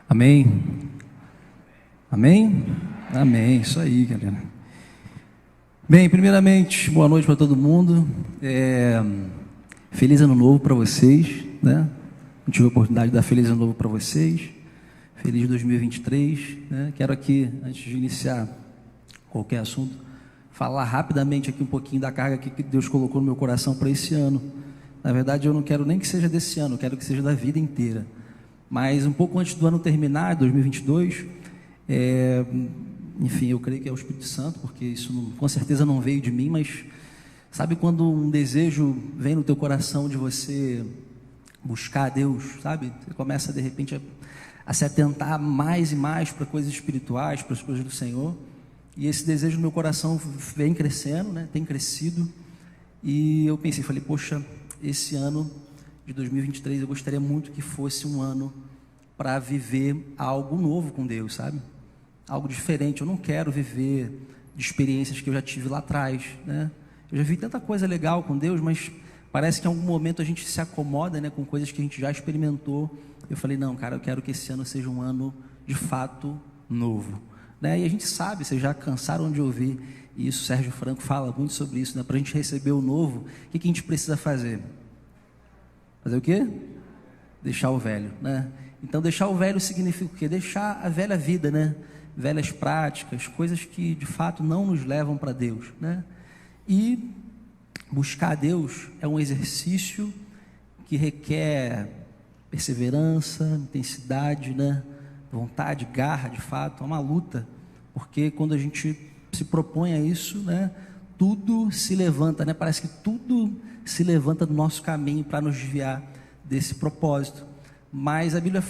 Amém? Amém? Amém, isso aí, galera. Bem, primeiramente, boa noite para todo mundo. Feliz ano novo para vocês, né? Não tive a oportunidade de dar feliz ano novo para vocês. Feliz 2023, né? Quero aqui, antes de iniciar qualquer assunto, falar rapidamente aqui um pouquinho da carga que Deus colocou no meu coração para esse ano. Na verdade, eu não quero nem que seja desse ano, eu quero que seja da vida inteira. Mas um pouco antes do ano terminar, 2022, enfim, eu creio que é o Espírito Santo, porque isso com certeza não veio de mim, mas sabe quando um desejo vem no teu coração de você buscar a Deus, sabe? Você começa de repente a se atentar mais e mais para coisas espirituais, para as coisas do Senhor, e esse desejo no meu coração vem crescendo, né? Tem crescido, e eu pensei, falei, poxa, esse ano de 2023 eu gostaria muito que fosse um ano para viver algo novo com Deus, sabe? Algo diferente. Eu não quero viver de experiências que eu já tive lá atrás, né? Eu já vi tanta coisa legal com Deus, mas parece que em algum momento a gente se acomoda, né, com coisas que a gente já experimentou. Eu falei, não, cara, eu quero que esse ano seja um ano de fato novo, né? E a gente sabe, vocês já cansaram de ouvir isso, Sérgio Franco fala muito sobre isso, né? Para a gente receber o novo, o que a gente precisa fazer? Fazer o quê? Deixar o velho, né? Então, deixar o velho significa o quê? Deixar a velha vida, né? Velhas práticas, coisas que de fato não nos levam para Deus, né? E buscar a Deus é um exercício que requer perseverança, intensidade, né? Vontade, garra, de fato, é uma luta, porque quando a gente se propõe a isso, né? Tudo se levanta, né? Parece que tudo se levanta do nosso caminho para nos desviar desse propósito. Mas a Bíblia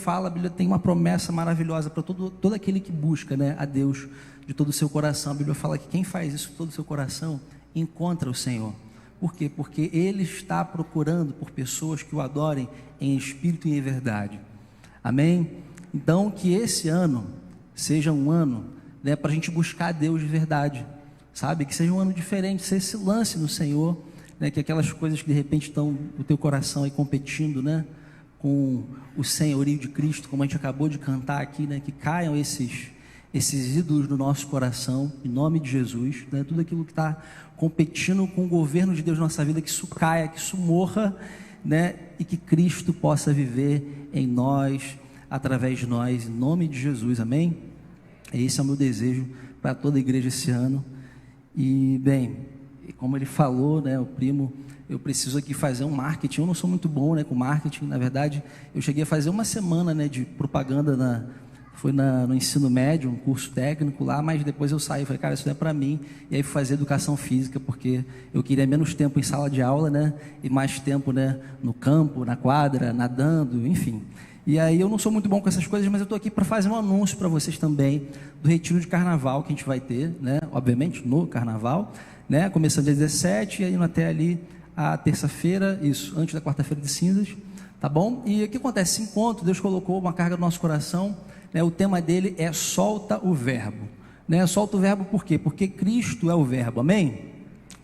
tem uma promessa maravilhosa para todo aquele que busca, né, a Deus de todo o seu coração. A Bíblia fala que quem faz isso de todo o seu coração encontra o Senhor. Por quê? Porque Ele está procurando por pessoas que o adorem em espírito e em verdade. Amém? Então, que esse ano seja um ano, né, para a gente buscar a Deus de verdade, sabe? Que seja um ano diferente, seja esse lance no Senhor, né, que aquelas coisas que de repente estão no teu coração aí competindo, né, com o senhorio de Cristo, como a gente acabou de cantar aqui, né, que caiam esses ídolos no nosso coração, em nome de Jesus, né, tudo aquilo que está competindo com o governo de Deus na nossa vida, que isso caia, que isso morra, né, e que Cristo possa viver em nós, através de nós, em nome de Jesus, amém? Esse é o meu desejo para toda a igreja esse ano. E bem, como ele falou, né, o primo, eu preciso aqui fazer um marketing. Eu não sou muito bom, né, com marketing. Na verdade, eu cheguei a fazer uma semana, né, de propaganda no ensino médio, um curso técnico lá, mas depois eu saí e falei, cara, isso não é para mim. E aí fui fazer educação física, porque eu queria menos tempo em sala de aula, né, e mais tempo, né, no campo, na quadra, nadando, enfim. E aí eu não sou muito bom com essas coisas, mas eu estou aqui para fazer um anúncio para vocês também do retiro de carnaval que a gente vai ter, né, obviamente no carnaval, né, começando dia 17 e indo até ali a terça-feira, isso, antes da quarta-feira de cinzas, tá bom? E o que acontece? Esse encontro, Deus colocou uma carga no nosso coração, né? O tema dele é solta o verbo, né? Solta o verbo por quê? Porque Cristo é o verbo, amém?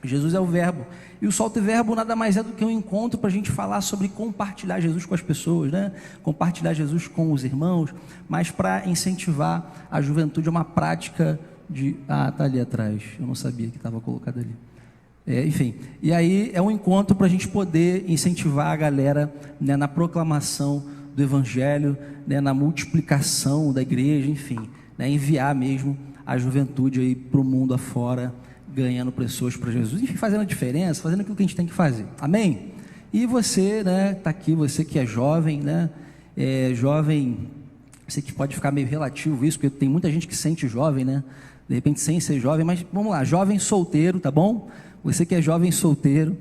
Jesus é o verbo, e o solta o verbo nada mais é do que um encontro para a gente falar sobre compartilhar Jesus com as pessoas, né? Compartilhar Jesus com os irmãos, mas para incentivar a juventude a uma prática de... tá ali atrás, eu não sabia que estava colocado ali. Enfim, e aí é um encontro para a gente poder incentivar a galera, né, na proclamação do Evangelho, né, na multiplicação da igreja, enfim, né, enviar mesmo a juventude aí para o mundo afora, ganhando pessoas para Jesus, enfim, fazendo a diferença, fazendo aquilo que a gente tem que fazer, amém? E você, né, está aqui, você que é jovem, né, jovem, sei que pode ficar meio relativo isso, porque tem muita gente que se sente jovem, né, de repente sem ser jovem, mas vamos lá, jovem solteiro, tá bom? Você que é jovem solteiro,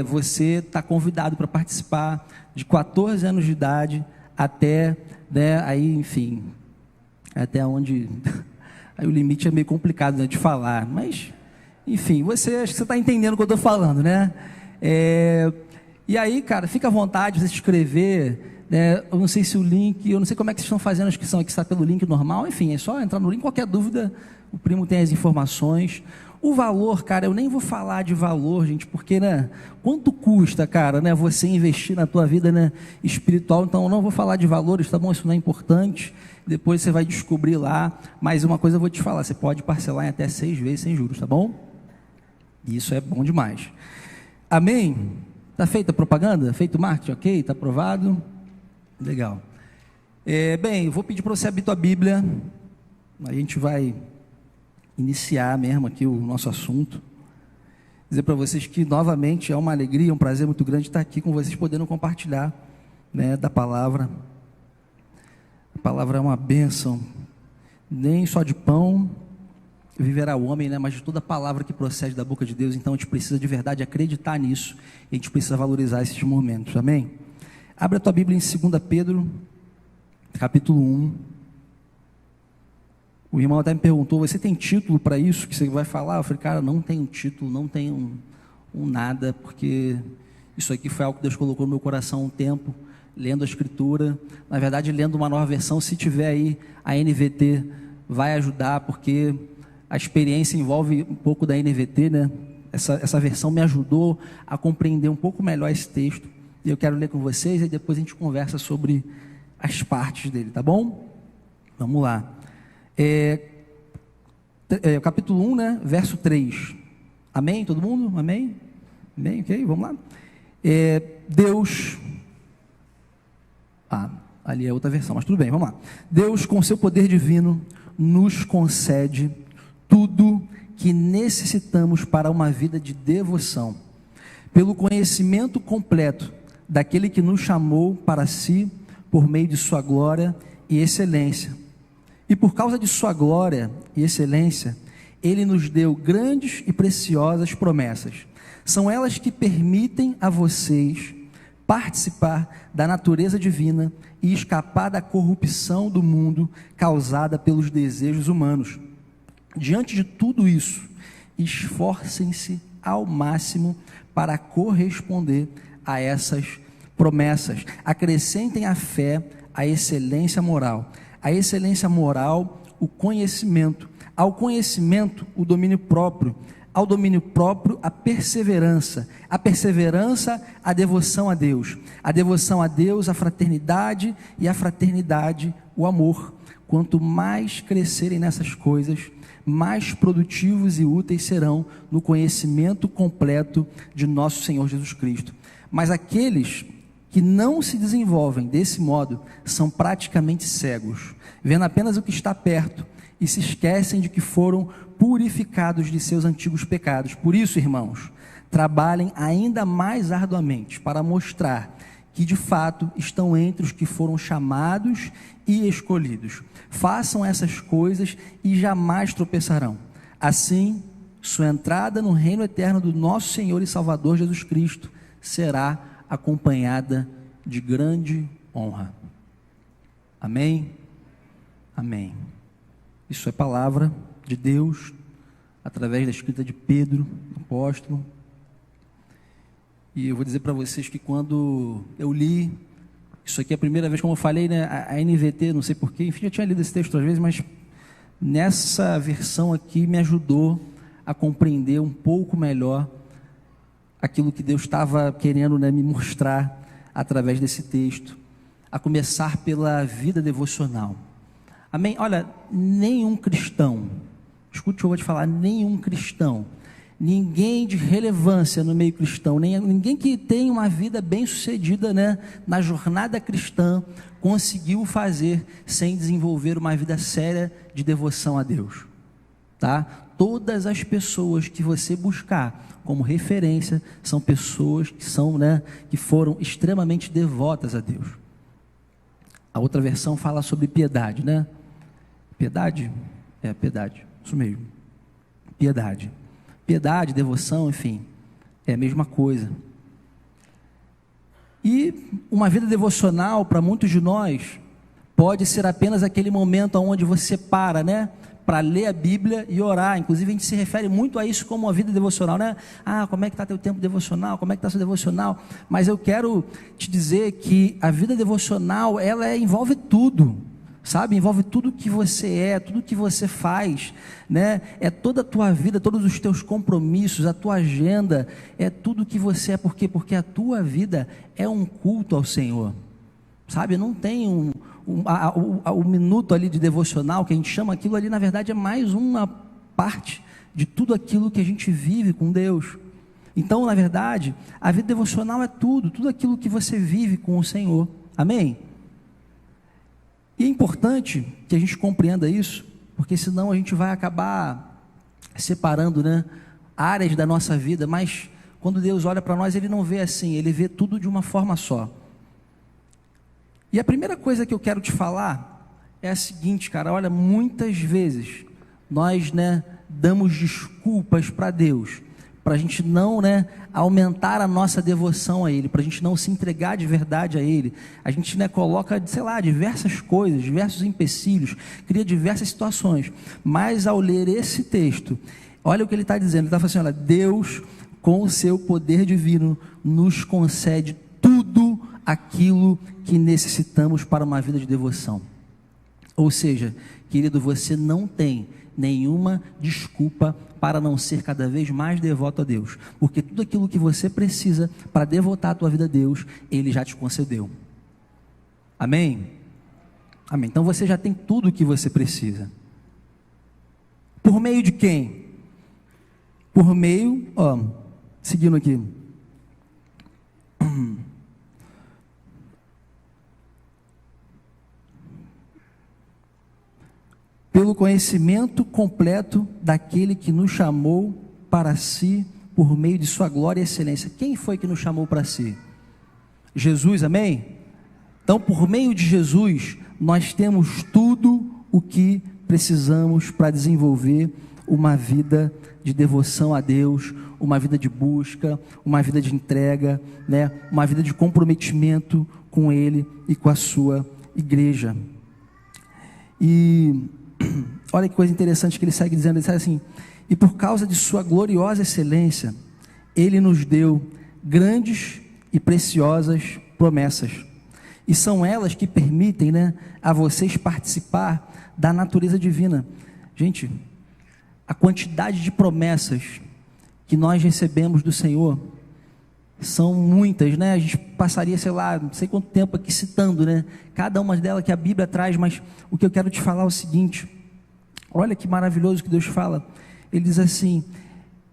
você está convidado para participar de 14 anos de idade até, né, aí, enfim, até onde, aí o limite é meio complicado, né, de falar, mas, enfim, acho que você está entendendo o que eu estou falando, né? E aí, cara, fica à vontade de você escrever, Eu não sei se o link, eu não sei como é que vocês estão fazendo a inscrição aqui, está pelo link normal, enfim, é só entrar no link, qualquer dúvida, o primo tem as informações. O valor, cara, eu nem vou falar de valor, gente, porque, quanto custa, cara, você investir na tua vida, espiritual, então eu não vou falar de valores, tá bom? Isso não é importante, depois você vai descobrir lá, mas uma coisa eu vou te falar, você pode parcelar em até 6 vezes sem juros, tá bom? Isso é bom demais. Amém? Tá feita a propaganda? Feito o marketing, ok? Tá aprovado? Legal. Bem, eu vou pedir para você abrir tua Bíblia, a gente vai iniciar mesmo aqui o nosso assunto, dizer para vocês que novamente é uma alegria, um prazer muito grande estar aqui com vocês, podendo compartilhar da palavra. A palavra é uma bênção, nem só de pão viverá o homem, mas de toda a palavra que procede da boca de Deus. Então a gente precisa de verdade acreditar nisso, e a gente precisa valorizar esses momentos, amém? Abre a tua Bíblia em 2 Pedro, capítulo 1. O irmão até me perguntou, você tem título para isso que você vai falar? Eu falei, cara, não tenho título, não tenho nada, porque isso aqui foi algo que Deus colocou no meu coração há um tempo, lendo a Escritura, na verdade lendo uma nova versão, se tiver aí a NVT, vai ajudar, porque a experiência envolve um pouco da NVT, essa versão me ajudou a compreender um pouco melhor esse texto, e eu quero ler com vocês, e depois a gente conversa sobre as partes dele, tá bom? Vamos lá. Capítulo 1, verso 3. Amém? Todo mundo? Amém? Amém? Ok, vamos lá. Deus... ali é outra versão, mas tudo bem, vamos lá. Deus, com seu poder divino, nos concede tudo que necessitamos para uma vida de devoção, pelo conhecimento completo daquele que nos chamou para si, por meio de sua glória e excelência. E por causa de sua glória e excelência, Ele nos deu grandes e preciosas promessas. São elas que permitem a vocês participar da natureza divina e escapar da corrupção do mundo causada pelos desejos humanos. Diante de tudo isso, esforcem-se ao máximo para corresponder a essas promessas. Acrescentem à fé a excelência moral. A excelência moral, o conhecimento. Ao conhecimento, o domínio próprio. Ao domínio próprio, a perseverança. A perseverança, a devoção a Deus. A devoção a Deus, a fraternidade, e a fraternidade, o amor. Quanto mais crescerem nessas coisas, mais produtivos e úteis serão no conhecimento completo de nosso Senhor Jesus Cristo. Mas aqueles que não se desenvolvem desse modo são praticamente cegos, vendo apenas o que está perto e se esquecem de que foram purificados de seus antigos pecados. Por isso, irmãos, trabalhem ainda mais arduamente para mostrar que de fato estão entre os que foram chamados e escolhidos. Façam essas coisas e jamais tropeçarão. Assim, sua entrada no reino eterno do nosso Senhor e Salvador Jesus Cristo será acompanhada de grande honra. Amém? Amém. Isso é palavra de Deus, através da escrita de Pedro, apóstolo. E eu vou dizer para vocês que quando eu li, isso aqui é a primeira vez, como eu falei, a NVT, não sei porquê, enfim, já tinha lido esse texto outras vezes, mas nessa versão aqui me ajudou a compreender um pouco melhor aquilo que Deus estava querendo me mostrar através desse texto, a começar pela vida devocional. Amém? Olha, nenhum cristão, escute o que eu vou te falar, nenhum cristão, ninguém de relevância no meio cristão, ninguém que tem uma vida bem sucedida na jornada cristã, conseguiu fazer sem desenvolver uma vida séria de devoção a Deus, tá? Todas as pessoas que você buscar como referência são pessoas que são, que foram extremamente devotas a Deus. A outra versão fala sobre piedade, Piedade? Piedade, isso mesmo. Piedade. Piedade, devoção, enfim, é a mesma coisa. E uma vida devocional, para muitos de nós, pode ser apenas aquele momento onde você para, para ler a Bíblia e orar. Inclusive a gente se refere muito a isso como uma vida devocional, né? Como é que está teu tempo devocional? Como é que está seu devocional? Mas eu quero te dizer que a vida devocional, ela envolve tudo, sabe? Envolve tudo que você é, tudo que você faz, né? É toda a tua vida, todos os teus compromissos, a tua agenda, é tudo que você é. Por quê? Porque a tua vida é um culto ao Senhor, sabe? Não tem o minuto ali de devocional, que a gente chama aquilo ali, na verdade é mais uma parte de tudo aquilo que a gente vive com Deus. Então, na verdade, a vida devocional é tudo aquilo que você vive com o Senhor, amém? E é importante que a gente compreenda isso, porque senão a gente vai acabar separando, né, áreas da nossa vida. Mas quando Deus olha para nós, Ele não vê assim, Ele vê tudo de uma forma só. E a primeira coisa que eu quero te falar é a seguinte, cara, olha, muitas vezes nós, né, damos desculpas para Deus, para a gente não, né, aumentar a nossa devoção a Ele, para a gente não se entregar de verdade a Ele. A gente, né, coloca, sei lá, diversas coisas, diversos empecilhos, cria diversas situações. Mas ao ler esse texto, olha o que ele está dizendo. Ele está falando assim, olha, Deus, com o seu poder divino, nos concede tudo aquilo que necessitamos para uma vida de devoção. Ou seja, querido, você não tem nenhuma desculpa para não ser cada vez mais devoto a Deus, porque tudo aquilo que você precisa para devotar a tua vida a Deus, Ele já te concedeu. Amém? Amém. Então você já tem tudo o que você precisa. Por meio de quem? Por meio, seguindo aqui, pelo conhecimento completo daquele que nos chamou para si, por meio de sua glória e excelência. Quem foi que nos chamou para si? Jesus, amém? Então, por meio de Jesus, nós temos tudo o que precisamos para desenvolver uma vida de devoção a Deus, uma vida de busca, uma vida de entrega, né? Uma vida de comprometimento com Ele e com a sua igreja. E olha que coisa interessante que ele segue dizendo, ele diz assim, e por causa de sua gloriosa excelência, Ele nos deu grandes e preciosas promessas, e são elas que permitem, né, a vocês participar da natureza divina. Gente, a quantidade de promessas que nós recebemos do Senhor são muitas, né? A gente passaria, sei lá, não sei quanto tempo aqui citando, né, cada uma delas que a Bíblia traz, mas o que eu quero te falar é o seguinte, olha que maravilhoso que Deus fala. Ele diz assim,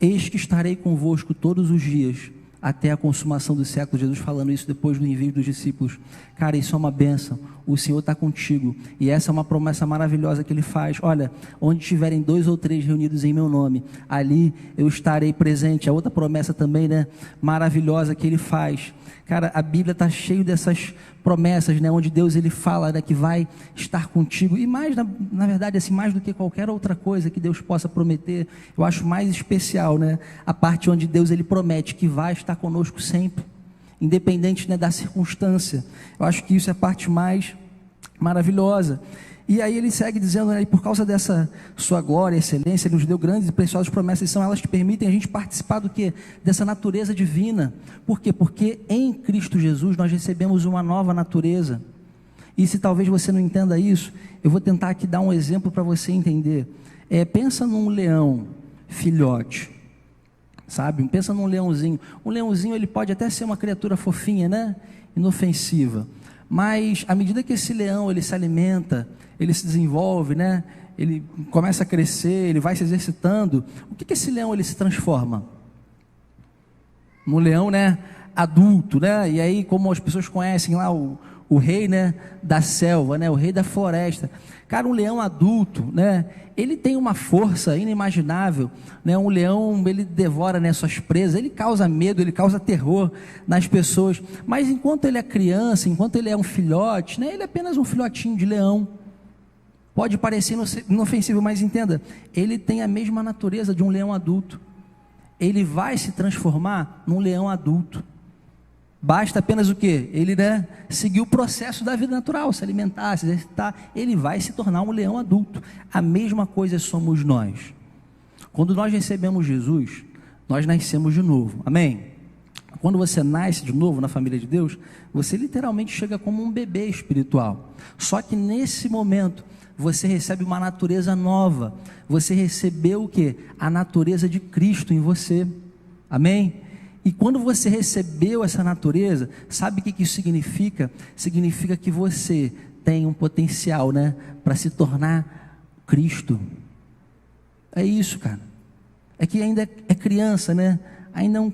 eis que estarei convosco todos os dias, até a consumação do século. Jesus falando isso depois do envio dos discípulos. Cara, isso é uma bênção, o Senhor está contigo, e essa é uma promessa maravilhosa que Ele faz. Olha, onde estiverem 2 ou 3 reunidos em meu nome, ali eu estarei presente. A outra promessa também, né, maravilhosa que Ele faz. Cara, a Bíblia está cheia dessas promessas, né, onde Deus, Ele fala, né, que vai estar contigo, e mais, na verdade, assim, mais do que qualquer outra coisa que Deus possa prometer, eu acho mais especial, né, a parte onde Deus, Ele promete que vai estar conosco sempre, independente, né, da circunstância. Eu acho que isso é a parte mais maravilhosa. E aí ele segue dizendo, né, por causa dessa sua glória e excelência, Ele nos deu grandes e preciosas promessas, e são elas que permitem a gente participar do quê? Dessa natureza divina. Por quê? Porque em Cristo Jesus nós recebemos uma nova natureza. E se talvez você não entenda isso, eu vou tentar aqui dar um exemplo para você entender. Pensa num leão filhote, sabe? Pensa num leãozinho. Um leãozinho, ele pode até ser uma criatura fofinha, né, inofensiva, mas à medida que esse leão, ele se alimenta, ele se desenvolve, né, ele começa a crescer, ele vai se exercitando, o que esse leão, ele se transforma? No leão, né, adulto, né? E aí, como as pessoas conhecem lá o rei, né, da selva, né, o rei da floresta. Cara, um leão adulto, né, ele tem uma força inimaginável, né? Um leão, ele devora, né, suas presas, ele causa medo, ele causa terror nas pessoas, mas enquanto ele é criança, enquanto ele é um filhote, né, ele é apenas um filhotinho de leão. Pode parecer inofensivo, mas entenda, ele tem a mesma natureza de um leão adulto. Ele vai se transformar num leão adulto. Basta apenas o quê? Ele, seguir o processo da vida natural, se alimentar, se exercitar, ele vai se tornar um leão adulto. A mesma coisa somos nós. Quando nós recebemos Jesus, nós nascemos de novo, amém? Quando você nasce de novo na família de Deus, você literalmente chega como um bebê espiritual. Só que nesse momento, você recebe uma natureza nova. Você recebeu o quê? A natureza de Cristo em você, amém? E quando você recebeu essa natureza, sabe o que isso significa? Significa que você tem um potencial, para se tornar Cristo. É isso, cara. É que ainda é criança, ainda não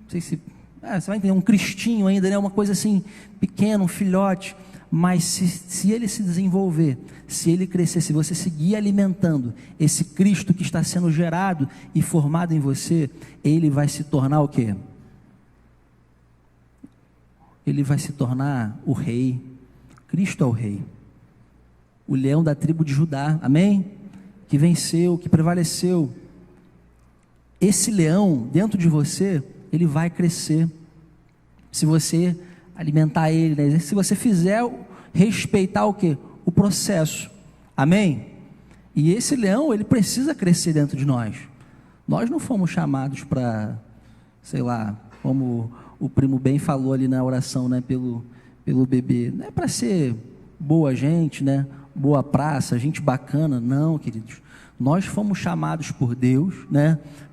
sei se... você vai entender, um cristinho ainda, uma coisa assim, pequeno, um filhote. Mas se ele se desenvolver, se ele crescer, se você seguir alimentando esse Cristo que está sendo gerado e formado em você, ele vai se tornar o quê? Ele vai se tornar o rei. Cristo é o rei, o leão da tribo de Judá, amém? Que venceu, que prevaleceu. Esse leão dentro de você, ele vai crescer, se você alimentar ele, se você fizer, respeitar o quê? O processo, amém? E esse leão, ele precisa crescer dentro de nós. Nós não fomos chamados para, sei lá, como o primo bem falou ali na oração, pelo bebê, não é para ser boa gente, boa praça, gente bacana, não, queridos. Nós fomos chamados por Deus,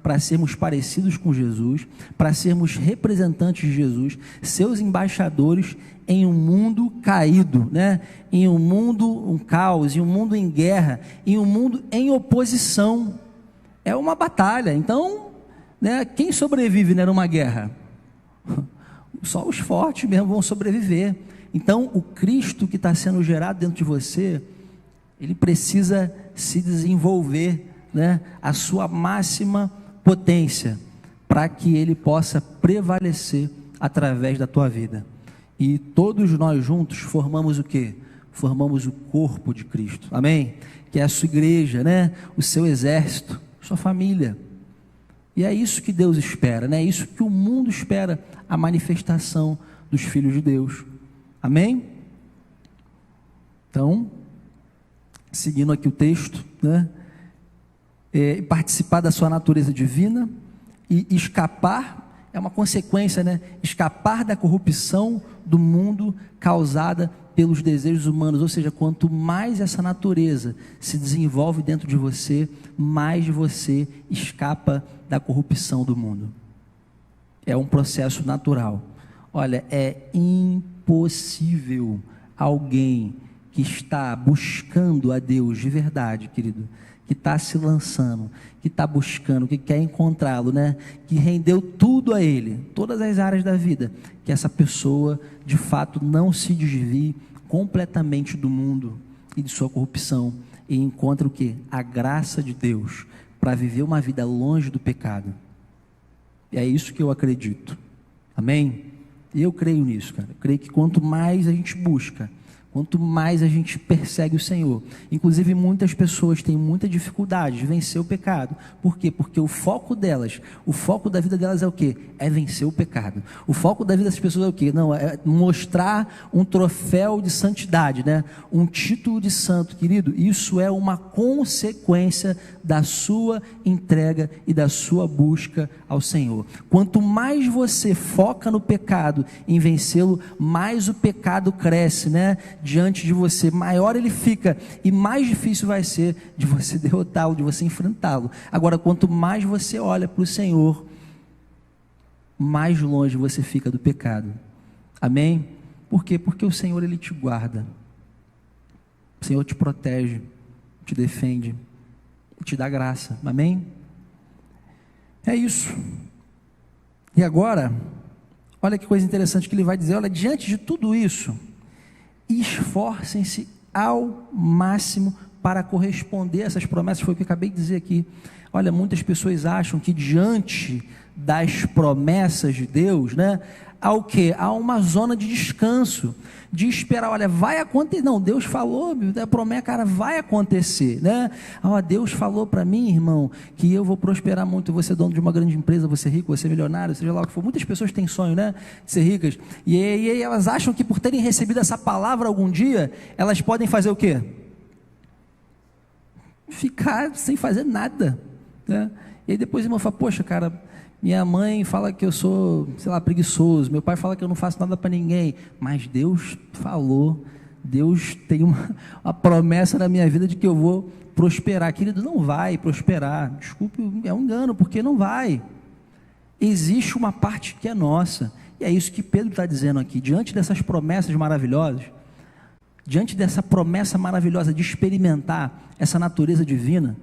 para sermos parecidos com Jesus, para sermos representantes de Jesus, seus embaixadores em um mundo caído, em um mundo, um caos, em um mundo em guerra, em um mundo em oposição. É uma batalha. Então, quem sobrevive, numa guerra? Só os fortes mesmo vão sobreviver. Então, o Cristo que está sendo gerado dentro de você, ele precisa se desenvolver, a sua máxima potência, para que ele possa prevalecer através da tua vida. E todos nós juntos formamos o quê? Formamos o corpo de Cristo, amém? Que é a sua igreja, o seu exército, sua família. E é isso que Deus espera, é isso que o mundo espera, a manifestação dos filhos de Deus, amém? Então, seguindo aqui o texto, participar da sua natureza divina e escapar, é uma consequência, escapar da corrupção do mundo causada pelos desejos humanos. Ou seja, quanto mais essa natureza se desenvolve dentro de você, mais você escapa da corrupção do mundo. É um processo natural. Olha, é impossível alguém que está buscando a Deus de verdade, querido, que está se lançando, que está buscando, que quer encontrá-lo, que rendeu tudo a Ele, todas as áreas da vida, que essa pessoa, de fato, não se desvie completamente do mundo e de sua corrupção, e encontre o quê? A graça de Deus, para viver uma vida longe do pecado. E é isso que eu acredito, amém? Eu creio nisso, cara. Eu creio que quanto mais a gente busca, quanto mais a gente persegue o Senhor, inclusive muitas pessoas têm muita dificuldade de vencer o pecado. Por quê? Porque o foco delas, o foco da vida delas é o quê? É vencer o pecado. O foco da vida das pessoas é o quê? Não, é mostrar um troféu de santidade, um título de santo, querido. Isso é uma consequência da sua entrega e da sua busca ao Senhor. Quanto mais você foca no pecado, em vencê-lo, mais o pecado cresce, diante de você, maior ele fica e mais difícil vai ser de você derrotá-lo, de você enfrentá-lo. Agora, quanto mais você olha para o Senhor, mais longe você fica do pecado, amém? Por quê? Porque o Senhor, Ele te guarda, o Senhor te protege, te defende, te dá graça, amém? É isso. E agora, olha que coisa interessante que ele vai dizer, olha, diante de tudo isso, esforcem-se ao máximo para corresponder a essas promessas. Foi o que eu acabei de dizer aqui. Olha, muitas pessoas acham que diante das promessas de Deus, ao quê? A uma zona de descanso, de esperar, olha, vai acontecer, não, Deus falou, a promessa, cara, vai acontecer, né? Deus falou para mim, irmão, que eu vou prosperar muito, eu vou ser dono de uma grande empresa, vou ser rico, vou ser milionário, seja lá o que for. Muitas pessoas têm sonho, né, de ser ricas, e aí elas acham que por terem recebido essa palavra algum dia, elas podem fazer o quê? Ficar sem fazer nada, né? E aí depois o irmão fala, poxa, cara, minha mãe fala que eu sou, sei lá, preguiçoso, meu pai fala que eu não faço nada para ninguém, mas Deus falou, Deus tem uma promessa na minha vida de que eu vou prosperar. Querido, não vai prosperar, desculpe, é um engano, porque não vai. Existe uma parte que é nossa, e é isso que Pedro está dizendo aqui, diante dessas promessas maravilhosas, diante dessa promessa maravilhosa de experimentar essa natureza divina,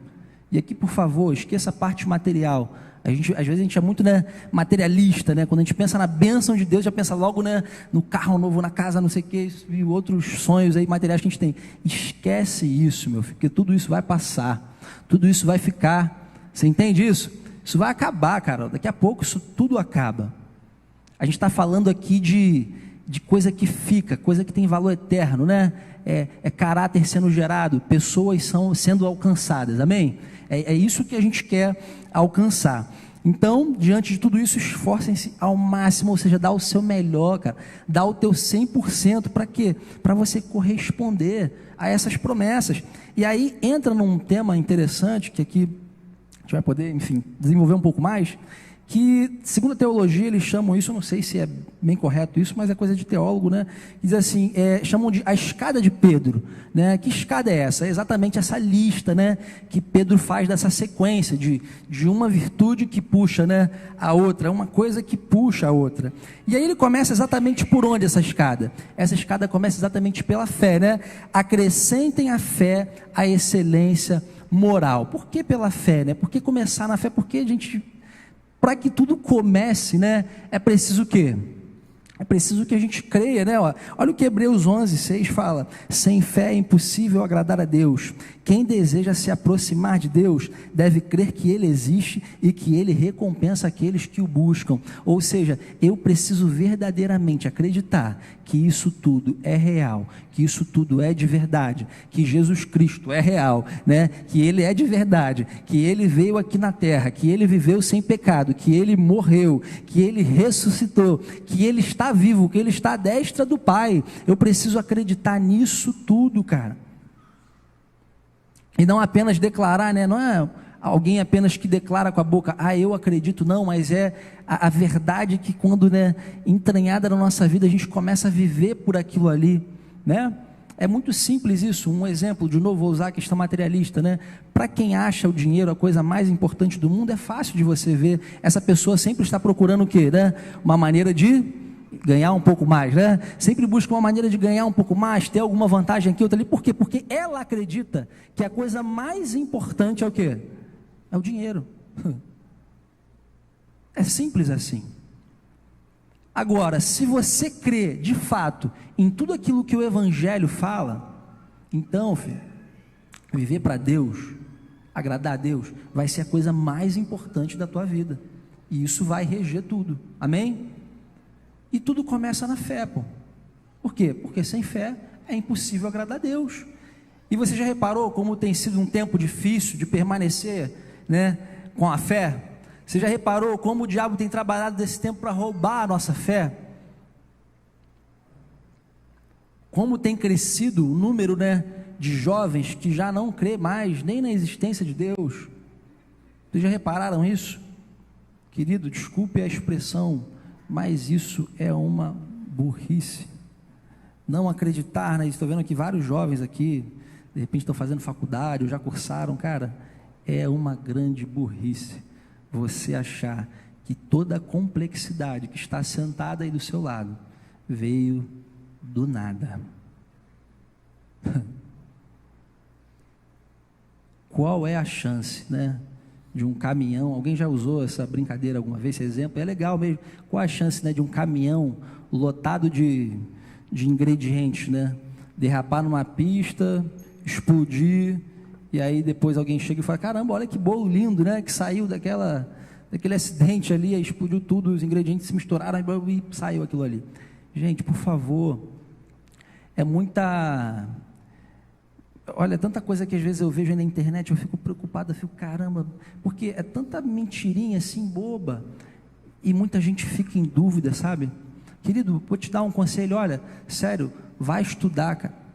e aqui, por favor, esqueça a parte material. Às vezes a gente é muito, né, materialista, né? Quando a gente pensa na bênção de Deus, já pensa logo, né, no carro novo, na casa, não sei o que, e outros sonhos aí materiais que a gente tem. Esquece isso, meu filho, porque tudo isso vai passar, tudo isso vai ficar. Você entende isso? Isso vai acabar, cara. Daqui a pouco isso tudo acaba. A gente está falando aqui de coisa que fica, coisa que tem valor eterno, né? É caráter sendo gerado, pessoas sendo alcançadas, amém? É isso que a gente quer alcançar. Então, diante de tudo isso, esforcem-se ao máximo, ou seja, dá o seu melhor, cara, dá o teu 100%, para quê? Para você corresponder a essas promessas. E aí entra num tema interessante, que aqui a gente vai poder, enfim, desenvolver um pouco mais, que, segundo a teologia, eles chamam isso, eu não sei se é bem correto isso, mas é coisa de teólogo, né? Diz assim, chamam de a escada de Pedro, né? Que escada é essa? É exatamente essa lista, né? Que Pedro faz dessa sequência de uma virtude que puxa, né, a outra, uma coisa que puxa a outra. E aí ele começa exatamente por onde essa escada? Essa escada começa exatamente pela fé, né? Acrescentem a fé à excelência moral. Por que pela fé, né? Por que começar na fé? Porque a gente... Para que tudo comece, né, é preciso o quê? É preciso que a gente creia, né? Olha o que Hebreus 11:6 fala: sem fé é impossível agradar a Deus. Quem deseja se aproximar de Deus deve crer que Ele existe e que Ele recompensa aqueles que o buscam. Ou seja, eu preciso verdadeiramente acreditar que isso tudo é real, que isso tudo é de verdade, que Jesus Cristo é real, né? Que Ele é de verdade, que Ele veio aqui na terra, que Ele viveu sem pecado, que Ele morreu, que Ele ressuscitou, que Ele está vivo, que Ele está à destra do Pai. Eu preciso acreditar nisso tudo, cara. E não apenas declarar, né? Não é alguém apenas que declara com a boca, eu acredito, não, mas é a verdade que quando, né, entranhada na nossa vida, a gente começa a viver por aquilo ali, né? É muito simples isso. Um exemplo, de novo vou usar a questão materialista, né? Para quem acha o dinheiro a coisa mais importante do mundo, é fácil de você ver, essa pessoa sempre está procurando o quê, né? Uma maneira de ganhar um pouco mais, né? Sempre busca uma maneira de ganhar um pouco mais, ter alguma vantagem aqui, outra ali. Por quê? Porque ela acredita que a coisa mais importante é o quê? É o dinheiro. É simples assim. Agora, se você crê de fato em tudo aquilo que o Evangelho fala, então, filho, viver para Deus, agradar a Deus, vai ser a coisa mais importante da tua vida. E isso vai reger tudo. Amém? E tudo começa na fé, pô. Por quê? Porque sem fé é impossível agradar a Deus. E você já reparou como tem sido um tempo difícil de permanecer, né, com a fé? Você já reparou como o diabo tem trabalhado desse tempo para roubar a nossa fé? Como tem crescido o número, né, de jovens que já não crê mais nem na existência de Deus? Vocês já repararam isso? Querido, desculpe a expressão, mas isso é uma burrice. Não acreditar nisso. Estou vendo aqui vários jovens aqui, de repente estão fazendo faculdade ou já cursaram, cara, é uma grande burrice você achar que toda a complexidade que está sentada aí do seu lado veio do nada. Qual é a chance, né, de um caminhão? Alguém já usou essa brincadeira alguma vez, esse exemplo? É legal mesmo. Qual a chance, né, de um caminhão lotado de ingredientes, né, derrapar numa pista, explodir, e aí depois alguém chega e fala: caramba, olha que bolo lindo, né, que saiu daquele acidente ali, aí explodiu tudo, os ingredientes se misturaram e saiu aquilo ali. Gente, por favor, olha, tanta coisa que às vezes eu vejo aí na internet, eu fico preocupado, eu fico, caramba, porque é tanta mentirinha assim, boba, e muita gente fica em dúvida, sabe? Querido, vou te dar um conselho, olha, sério, vai estudar, cara.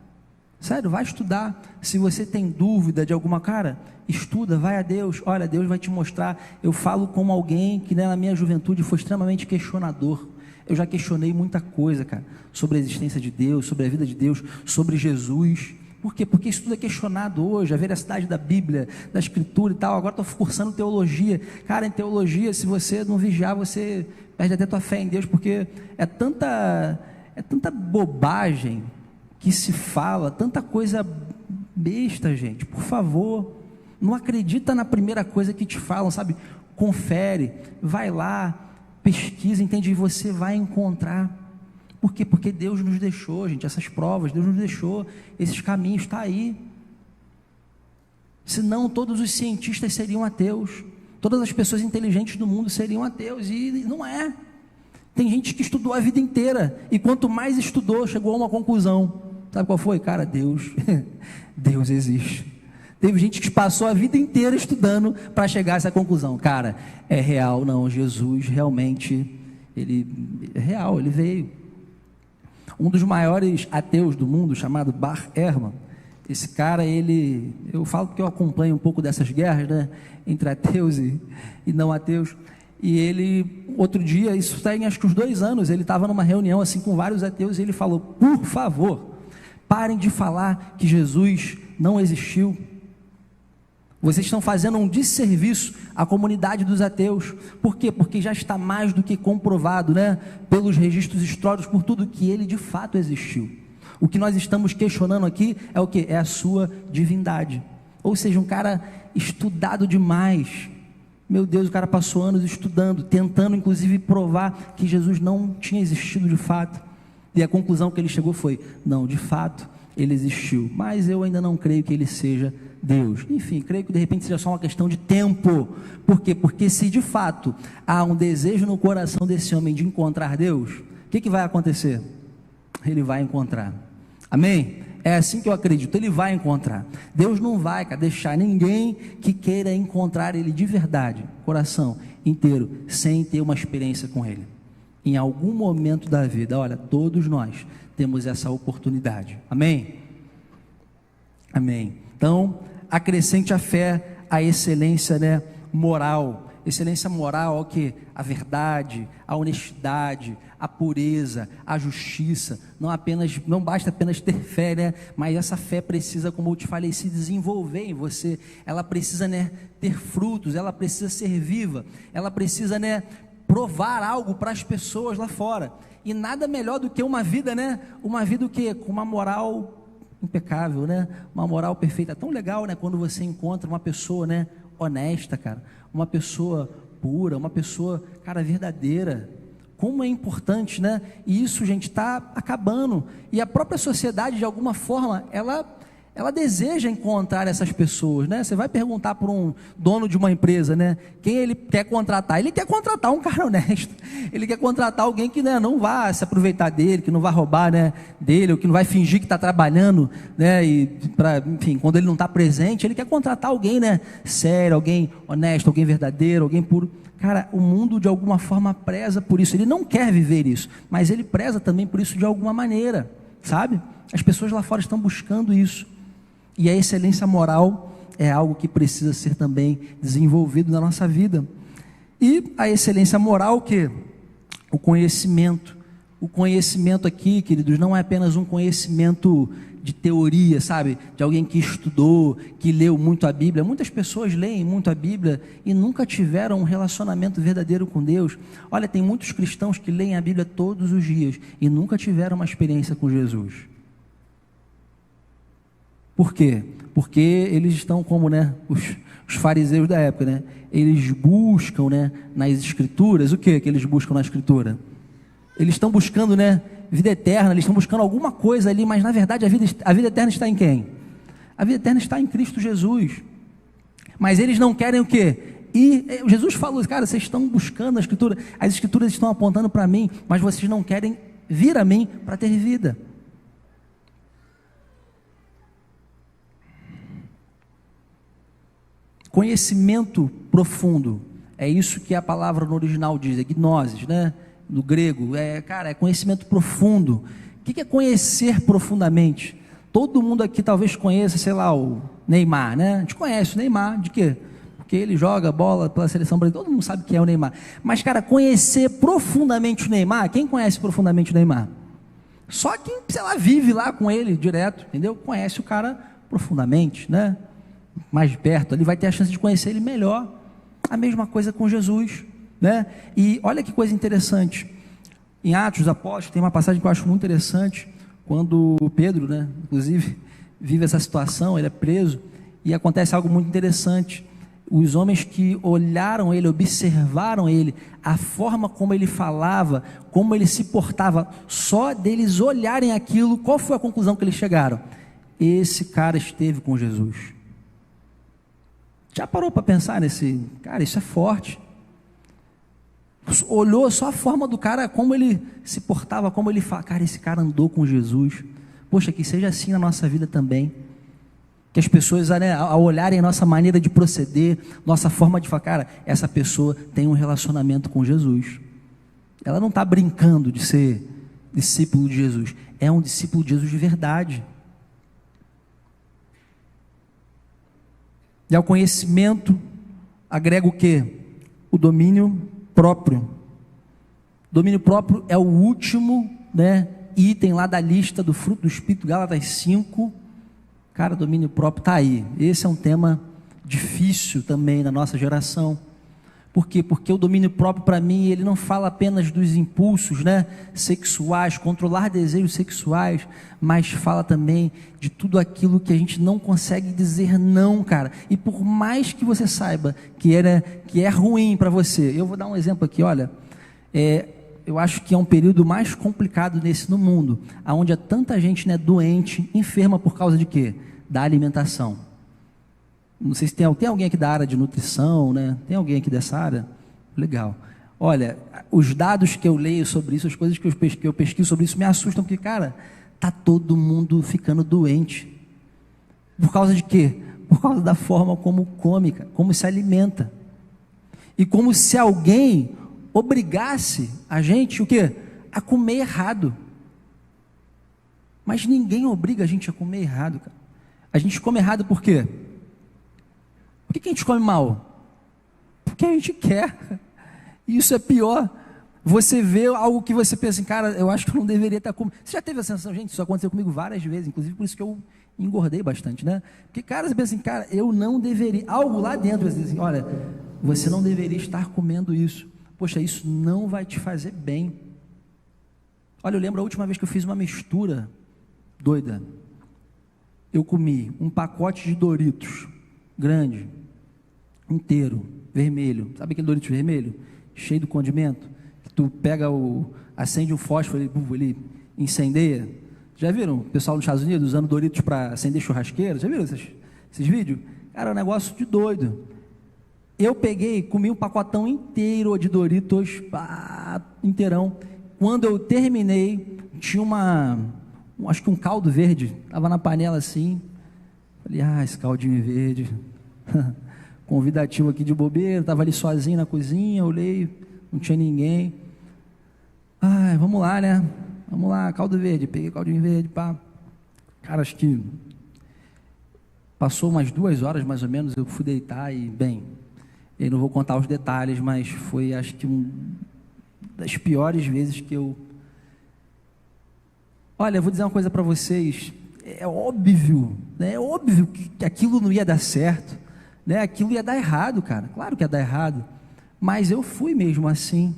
Sério, vai estudar. Se você tem dúvida de alguma, cara, estuda, vai a Deus, olha, Deus vai te mostrar. Eu falo como alguém que, né, na minha juventude foi extremamente questionador. Eu já questionei muita coisa, cara, sobre a existência de Deus, sobre a vida de Deus, sobre Jesus. Por quê? Porque isso tudo é questionado hoje, a veracidade da Bíblia, da Escritura e tal. Agora estou cursando teologia. Cara, em teologia, se você não vigiar, você perde até tua fé em Deus, porque é tanta bobagem que se fala, tanta coisa besta, gente. Por favor, não acredita na primeira coisa que te falam, sabe? Confere, vai lá, pesquisa, entende? E você vai encontrar. Por quê? Porque Deus nos deixou, gente, essas provas, Deus nos deixou, esses caminhos, está aí. Senão todos os cientistas seriam ateus, todas as pessoas inteligentes do mundo seriam ateus, e não é. Tem gente que estudou a vida inteira, e quanto mais estudou, chegou a uma conclusão. Sabe qual foi? Cara, Deus existe. Teve gente que passou a vida inteira estudando para chegar a essa conclusão. Cara, é real, não, Jesus realmente, ele é real, ele veio. Um dos maiores ateus do mundo, chamado Bart Ehrman, esse cara, eu falo que eu acompanho um pouco dessas guerras, né, entre ateus e não ateus, e ele, outro dia, isso tem acho que uns 2 anos, ele estava numa reunião assim com vários ateus, e ele falou, por favor, parem de falar que Jesus não existiu. Vocês estão fazendo um desserviço à comunidade dos ateus. Por quê? Porque já está mais do que comprovado, né, pelos registros históricos, por tudo que ele de fato existiu. O que nós estamos questionando aqui é o quê? É a sua divindade. Ou seja, um cara estudado demais. Meu Deus, o cara passou anos estudando, tentando inclusive provar que Jesus não tinha existido de fato. E a conclusão que ele chegou foi, não, de fato, ele existiu. Mas eu ainda não creio que ele seja Deus. Enfim, creio que de repente seja só uma questão de tempo. Por quê? Porque se de fato há um desejo no coração desse homem de encontrar Deus, o que vai acontecer? Ele vai encontrar. Amém? É assim que eu acredito, ele vai encontrar. Deus não vai, cara, deixar ninguém que queira encontrar ele de verdade, coração inteiro, sem ter uma experiência com ele. Em algum momento da vida, olha, todos nós temos essa oportunidade. Amém? Amém. Então, acrescente a fé, a excelência, né, moral. Excelência moral, o que? A verdade, a honestidade, a pureza, a justiça. Não basta apenas ter fé, né? Mas essa fé precisa, como eu te falei, se desenvolver em você. Ela precisa, né, ter frutos. Ela precisa ser viva. Ela precisa, né, provar algo para as pessoas lá fora. E nada melhor do que uma vida, né? Uma vida o quê? Com uma moral impecável, né? Uma moral perfeita. É tão legal, né? Quando você encontra uma pessoa, né, honesta, cara, uma pessoa pura, uma pessoa, cara, verdadeira. Como é importante, né? E isso, gente, está acabando. E a própria sociedade, de alguma forma, ela deseja encontrar essas pessoas, né? Você vai perguntar para um dono de uma empresa, né, quem ele quer contratar. Ele quer contratar um cara honesto. Ele quer contratar alguém que, né, não vá se aproveitar dele, que não vai roubar, né, dele, ou que não vai fingir que está trabalhando, né, enfim, quando ele não está presente, ele quer contratar alguém, né, sério, alguém honesto, alguém verdadeiro, alguém puro. Cara, o mundo de alguma forma preza por isso. Ele não quer viver isso, mas ele preza também por isso de alguma maneira, sabe? As pessoas lá fora estão buscando isso. E a excelência moral é algo que precisa ser também desenvolvido na nossa vida. E a excelência moral, que o conhecimento. O conhecimento aqui, queridos, não é apenas um conhecimento de teoria, sabe? De alguém que estudou, que leu muito a Bíblia. Muitas pessoas leem muito a Bíblia e nunca tiveram um relacionamento verdadeiro com Deus. Olha, tem muitos cristãos que leem a Bíblia todos os dias e nunca tiveram uma experiência com Jesus. Por quê? Porque eles estão como, né, os fariseus da época, né? Eles buscam, né, nas escrituras, o que eles buscam na escritura? Eles estão buscando, né, vida eterna, eles estão buscando alguma coisa ali, mas na verdade a vida eterna está em quem? A vida eterna está em Cristo Jesus. Mas eles não querem o quê? E Jesus falou, cara, vocês estão buscando a Escritura, as Escrituras estão apontando para mim, mas vocês não querem vir a mim para ter vida. Conhecimento profundo, é isso que a palavra no original diz, é gnosis, né? No grego, é conhecimento profundo. O que é conhecer profundamente? Todo mundo aqui talvez conheça, sei lá, o Neymar, né? A gente conhece o Neymar, de quê? Porque ele joga bola pela seleção brasileira, todo mundo sabe quem é o Neymar. Mas, cara, conhecer profundamente o Neymar, quem conhece profundamente o Neymar? Só quem, sei lá, vive lá com ele direto, entendeu? Conhece o cara profundamente, né? Mais de perto, ali vai ter a chance de conhecer ele melhor. A mesma coisa com Jesus, né? E olha que coisa interessante, em Atos dos Apóstolos tem uma passagem que eu acho muito interessante, quando Pedro, né, inclusive, vive essa situação, ele é preso, e acontece algo muito interessante. Os homens que olharam ele, observaram ele, a forma como ele falava, como ele se portava, só deles olharem aquilo, qual foi a conclusão que eles chegaram? Esse cara esteve com Jesus. Já parou para pensar nesse, cara, isso é forte. Olhou só a forma do cara, como ele se portava, como ele fala, cara, esse cara andou com Jesus. Poxa, que seja assim na nossa vida também. Que as pessoas, né, ao olharem a nossa maneira de proceder, nossa forma de falar, cara, essa pessoa tem um relacionamento com Jesus. Ela não está brincando de ser discípulo de Jesus, é um discípulo de Jesus de verdade. E ao conhecimento agrega o quê? O domínio próprio. Domínio próprio é o último, né, item lá da lista do fruto do Espírito, Gálatas 5. Cara, domínio próprio está aí. Esse é um tema difícil também na nossa geração. Por quê? Porque o domínio próprio, para mim, ele não fala apenas dos impulsos, né, sexuais, controlar desejos sexuais, mas fala também de tudo aquilo que a gente não consegue dizer não, cara. E por mais que você saiba que é ruim para você, eu vou dar um exemplo aqui, olha, eu acho que é um período mais complicado no mundo, onde há tanta gente, né, doente, enferma por causa de quê? Da alimentação. Não sei se tem alguém aqui da área de nutrição, né? Tem alguém aqui dessa área? Legal. Olha, os dados que eu leio sobre isso, as coisas que eu pesquiso sobre isso me assustam, porque, cara, tá todo mundo ficando doente. Por causa de quê? Por causa da forma como come, como se alimenta. E como se alguém obrigasse a gente, o quê? A comer errado. Mas ninguém obriga a gente a comer errado, cara. A gente come errado por quê? Por que a gente come mal? Porque a gente quer. Isso é pior. Você vê algo que você pensa assim, cara, eu acho que eu não deveria estar comendo. Você já teve a sensação, gente, isso aconteceu comigo várias vezes, inclusive por isso que eu engordei bastante, né? Porque, cara, você pensa assim, cara, eu não deveria, algo lá dentro, você diz assim, olha, você não deveria estar comendo isso. Poxa, isso não vai te fazer bem. Olha, eu lembro a última vez que eu fiz uma mistura doida. Eu comi um pacote de Doritos, grande, inteiro, vermelho. Sabe aquele Doritos vermelho? Cheio de condimento. Que tu pega acende um fósforo, ele incendeia. Já viram o pessoal nos Estados Unidos usando Doritos para acender churrasqueira? Já viram esses vídeos? Cara, é um negócio de doido. Eu peguei, comi um pacotão inteiro de Doritos, inteirão. Quando eu terminei, tinha acho que um caldo verde, estava na panela assim. Falei, esse caldinho verde, convidativo aqui de bobeira, estava ali sozinho na cozinha, olhei, não tinha ninguém. Vamos lá, né? Vamos lá, caldo verde, peguei caldinho verde, pá. Cara, acho que passou umas 2 horas mais ou menos, eu fui deitar e, bem, eu não vou contar os detalhes, mas foi, acho que, uma das piores vezes que eu... Olha, eu vou dizer uma coisa para vocês, é óbvio, né? É óbvio que aquilo não ia dar certo, né? Aquilo ia dar errado, cara, claro que ia dar errado, mas eu fui mesmo assim.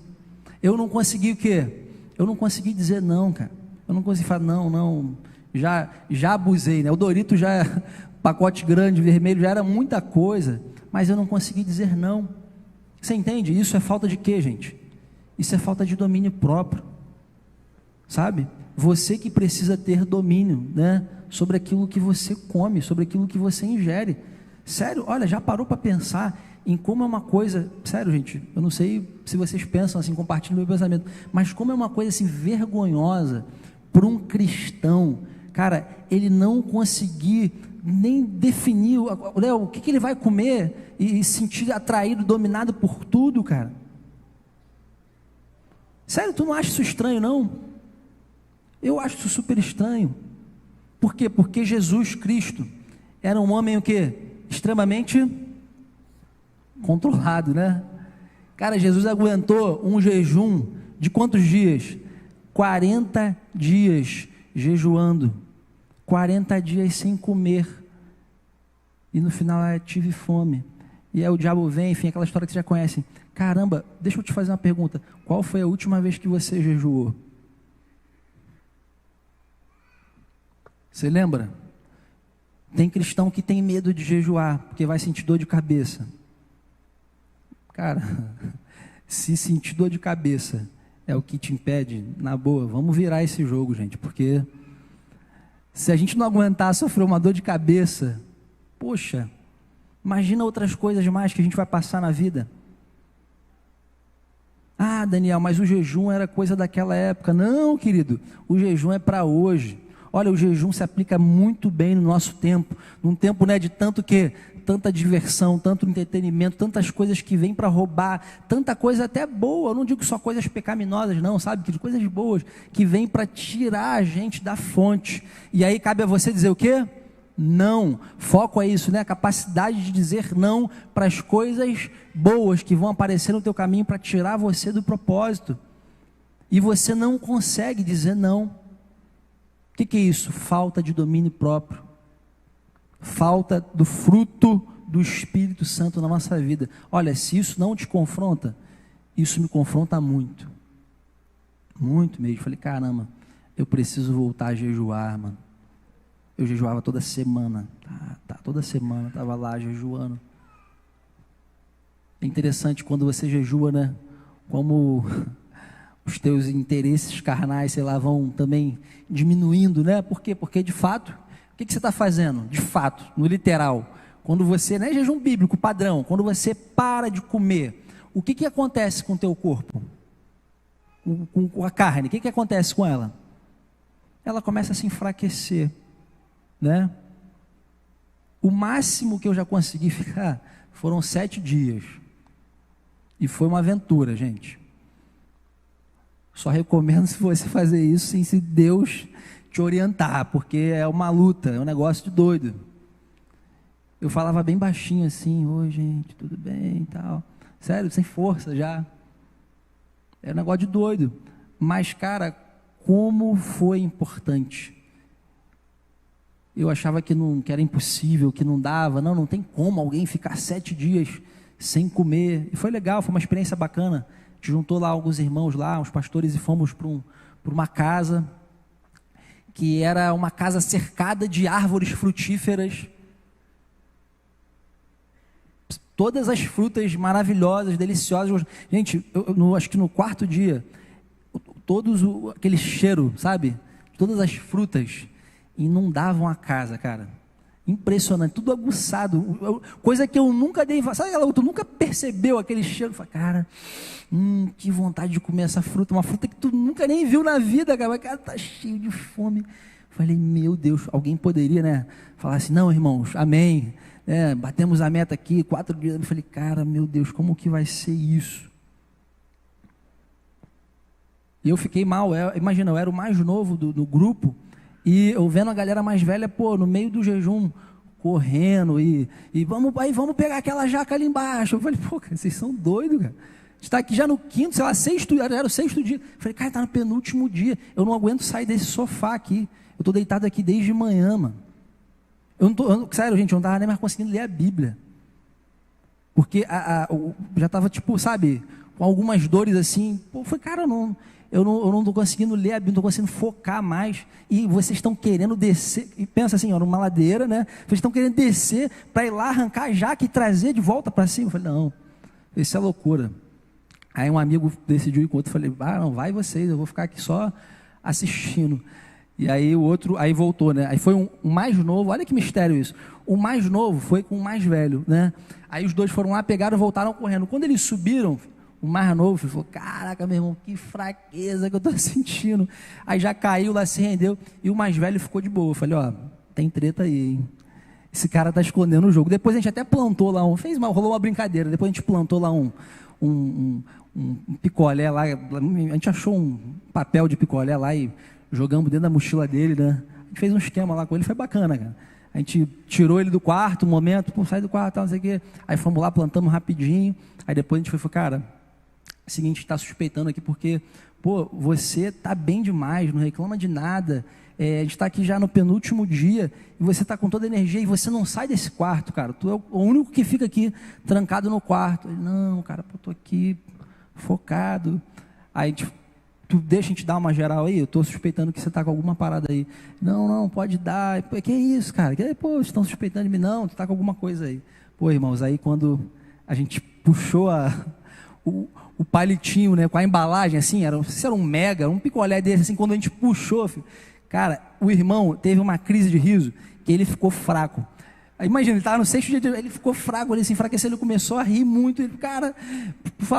Eu não consegui o quê? Eu não consegui dizer não, cara. Eu não consegui falar, não, já abusei, né? O Dorito já, pacote grande, vermelho, já era muita coisa, mas eu não consegui dizer não. Você entende? Isso é falta de quê, gente? Isso é falta de domínio próprio, sabe? Você que precisa ter domínio, né? Sobre aquilo que você come, sobre aquilo que você ingere. Sério, olha, já parou para pensar em como é uma coisa, sério gente, eu não sei se vocês pensam assim, compartilham o meu pensamento, mas como é uma coisa assim vergonhosa para um cristão, cara, ele não conseguir nem definir o que ele vai comer e se sentir atraído, dominado por tudo, cara. Sério, tu não acha isso estranho, não? Eu acho isso super estranho. Por quê? Porque Jesus Cristo era um homem o quê? Extremamente controlado, né? Cara, Jesus aguentou um jejum de quantos dias? 40 dias jejuando, 40 dias sem comer, e no final eu tive fome, e aí o diabo vem, enfim, aquela história que vocês já conhecem. Caramba, deixa eu te fazer uma pergunta, qual foi a última vez que você jejuou? Você lembra? Tem cristão que tem medo de jejuar, porque vai sentir dor de cabeça. Cara, se sentir dor de cabeça é o que te impede, na boa, vamos virar esse jogo, gente, porque se a gente não aguentar sofrer uma dor de cabeça, poxa, imagina outras coisas mais que a gente vai passar na vida. Ah, Daniel, mas o jejum era coisa daquela época. Não, querido, o jejum é para hoje. Olha, o jejum se aplica muito bem no nosso tempo, num tempo, né, de tanta diversão, tanto entretenimento, tantas coisas que vêm para roubar, tanta coisa até boa, eu não digo só coisas pecaminosas não, sabe, que coisas boas, que vêm para tirar a gente da fonte, e aí cabe a você dizer o quê? Não, foco é isso, né, a capacidade de dizer não para as coisas boas que vão aparecer no teu caminho para tirar você do propósito, e você não consegue dizer não. O que é isso? Falta de domínio próprio, falta do fruto do Espírito Santo na nossa vida. Olha, se isso não te confronta, isso me confronta muito, muito mesmo. Falei, caramba, eu preciso voltar a jejuar, mano. Eu jejuava toda semana, toda semana, estava lá jejuando. É interessante quando você jejua, né, como os teus interesses carnais, sei lá, vão também diminuindo, né? Por quê? Porque de fato, o que você está fazendo? De fato, no literal, quando você, não é jejum bíblico, padrão, quando você para de comer, o que acontece com o teu corpo? Com a carne, o que acontece com ela? Ela começa a se enfraquecer, né? O máximo que eu já consegui ficar foram 7 dias, e foi uma aventura, gente. Só recomendo se você fazer isso, sim, se Deus te orientar, porque é uma luta, é um negócio de doido. Eu falava bem baixinho assim, oi gente, tudo bem e tal. Sério, sem força já. É um negócio de doido. Mas, cara, como foi importante. Eu achava que era impossível, que não dava. Não tem como alguém ficar 7 dias sem comer. E foi legal, foi uma experiência bacana. A gente juntou lá alguns irmãos lá, uns pastores, e fomos para uma casa, que era uma casa cercada de árvores frutíferas, todas as frutas maravilhosas, deliciosas. Gente, acho que no 4º dia, aquele cheiro, sabe, todas as frutas inundavam a casa, cara. Impressionante, tudo aguçado, coisa que eu nunca dei, sabe aquela, tu nunca percebeu aquele cheiro, cara, que vontade de comer essa fruta, uma fruta que tu nunca nem viu na vida, cara, tá cheio de fome. Falei, meu Deus, alguém poderia, né, falar assim, não irmãos, amém, batemos a meta aqui, 4 dias, eu falei, cara, meu Deus, como que vai ser isso? E eu fiquei mal, imagina, eu era o mais novo do grupo, e eu vendo a galera mais velha, no meio do jejum, correndo, e vamos pegar aquela jaca ali embaixo. Eu falei, cara, vocês são doidos, cara. A gente está aqui já no 5º, sei lá, era o 6º dia. Eu falei, cara, está no penúltimo dia, eu não aguento sair desse sofá aqui. Eu estou deitado aqui desde manhã, mano. Sério, gente, eu não estava nem mais conseguindo ler a Bíblia. Porque já estava, sabe, com algumas dores assim. Foi, cara, eu não estou conseguindo ler a Bíblia, não estou conseguindo focar mais, e vocês estão querendo descer, e pensa assim, numa ladeira, né, vocês estão querendo descer, para ir lá arrancar a jaca e trazer de volta para cima. Eu falei, não, isso é loucura. Aí um amigo decidiu ir com outro, eu falei, não, vai vocês, eu vou ficar aqui só assistindo. E aí o outro, aí voltou, né? Aí foi um mais novo, olha que mistério isso. O mais novo foi com o mais velho, né? Aí os dois foram lá, pegaram e voltaram correndo. Quando eles subiram, o mais novo falou: caraca, meu irmão, que fraqueza que eu tô sentindo. Aí já caiu lá, se rendeu. E o mais velho ficou de boa. Eu falei: ó, tem treta aí, hein? Esse cara tá escondendo o jogo. Depois a gente até plantou lá rolou uma brincadeira. Depois a gente plantou lá um picolé lá. A gente achou um papel de picolé lá e jogamos dentro da mochila dele, né? A gente fez um esquema lá com ele, foi bacana, cara. A gente tirou ele do quarto, um momento, pô, sai do quarto, não sei o quê. Aí fomos lá, plantamos rapidinho. Aí depois a gente falou: cara, é o seguinte, está suspeitando aqui porque, pô, você tá bem demais, não reclama de nada. A gente está aqui já no penúltimo dia e você está com toda a energia e você não sai desse quarto, cara. Tu é o único que fica aqui trancado no quarto. Ele: não, cara, eu tô aqui focado. Aí tu deixa a gente dar uma geral aí, eu estou suspeitando que você está com alguma parada aí. Não, pode dar. Pô, que isso, cara? Pô, estão suspeitando de mim? Não, tu está com alguma coisa aí. Pô, irmãos, aí quando a gente puxou o palitinho, né, com a embalagem, assim, não sei se era um mega, um picolé desse, assim, quando a gente puxou, filho, cara, o irmão teve uma crise de riso, que ele ficou fraco. Aí, imagina, ele estava no 6º dia, ele ficou fraco, ele se enfraqueceu, ele começou a rir muito, ele, cara,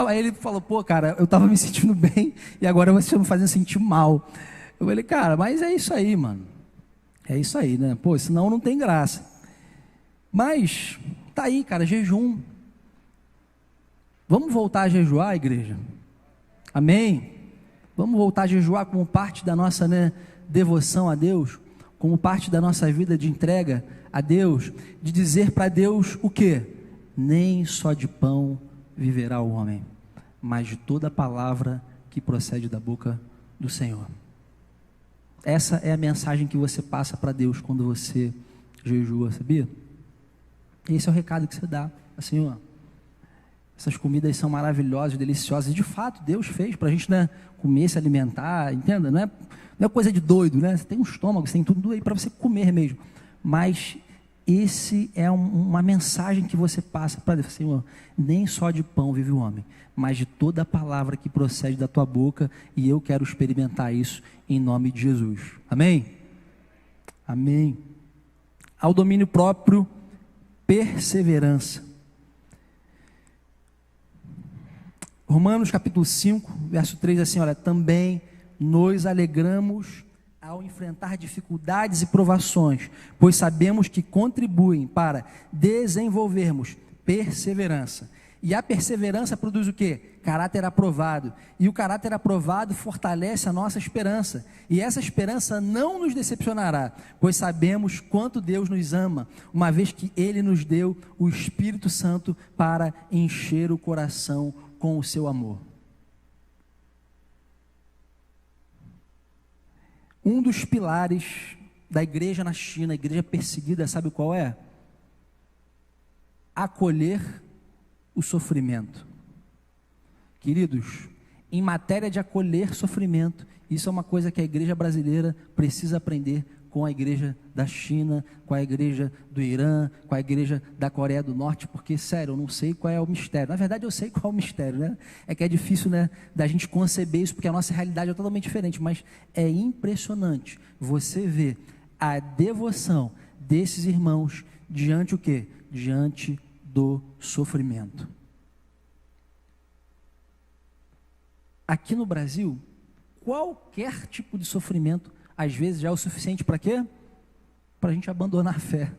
aí ele falou: pô, cara, eu estava me sentindo bem, e agora você está me fazendo sentir mal. Eu falei: cara, mas é isso aí, mano, é isso aí, né, pô, senão não tem graça. Mas, tá aí, cara, jejum. Vamos voltar a jejuar, igreja? Amém? Vamos voltar a jejuar como parte da nossa, né, devoção a Deus, como parte da nossa vida de entrega a Deus, de dizer para Deus o quê? Nem só de pão viverá o homem, mas de toda palavra que procede da boca do Senhor. Essa é a mensagem que você passa para Deus quando você jejua, sabia? Esse é o recado que você dá, assim, ó. Essas comidas são maravilhosas, deliciosas, e de fato Deus fez para a gente, né, comer, se alimentar, entenda? Não é coisa de doido, né? Você tem um estômago, você tem tudo aí para você comer mesmo. Mas esse é uma mensagem que você passa para Deus: Senhor, nem só de pão vive o homem, mas de toda a palavra que procede da tua boca, e eu quero experimentar isso em nome de Jesus. Amém? Amém. Ao domínio próprio, perseverança. Romanos capítulo 5, verso 3, assim, olha: também nos alegramos ao enfrentar dificuldades e provações, pois sabemos que contribuem para desenvolvermos perseverança. E a perseverança produz o quê? Caráter aprovado. E o caráter aprovado fortalece a nossa esperança. E essa esperança não nos decepcionará, pois sabemos quanto Deus nos ama, uma vez que Ele nos deu o Espírito Santo para encher o coração com o seu amor. Um dos pilares da igreja na China, a igreja perseguida, sabe qual é? Acolher o sofrimento. Queridos, em matéria de acolher sofrimento, isso é uma coisa que a igreja brasileira precisa aprender com a igreja da China, com a igreja do Irã, com a igreja da Coreia do Norte, porque, sério, eu não sei qual é o mistério. Na verdade, eu sei qual é o mistério, né? É que é difícil, né, da gente conceber isso, porque a nossa realidade é totalmente diferente, mas é impressionante você ver a devoção desses irmãos diante o quê? Diante do sofrimento. Aqui no Brasil, qualquer tipo de sofrimento às vezes já é o suficiente para quê? Para a gente abandonar a fé.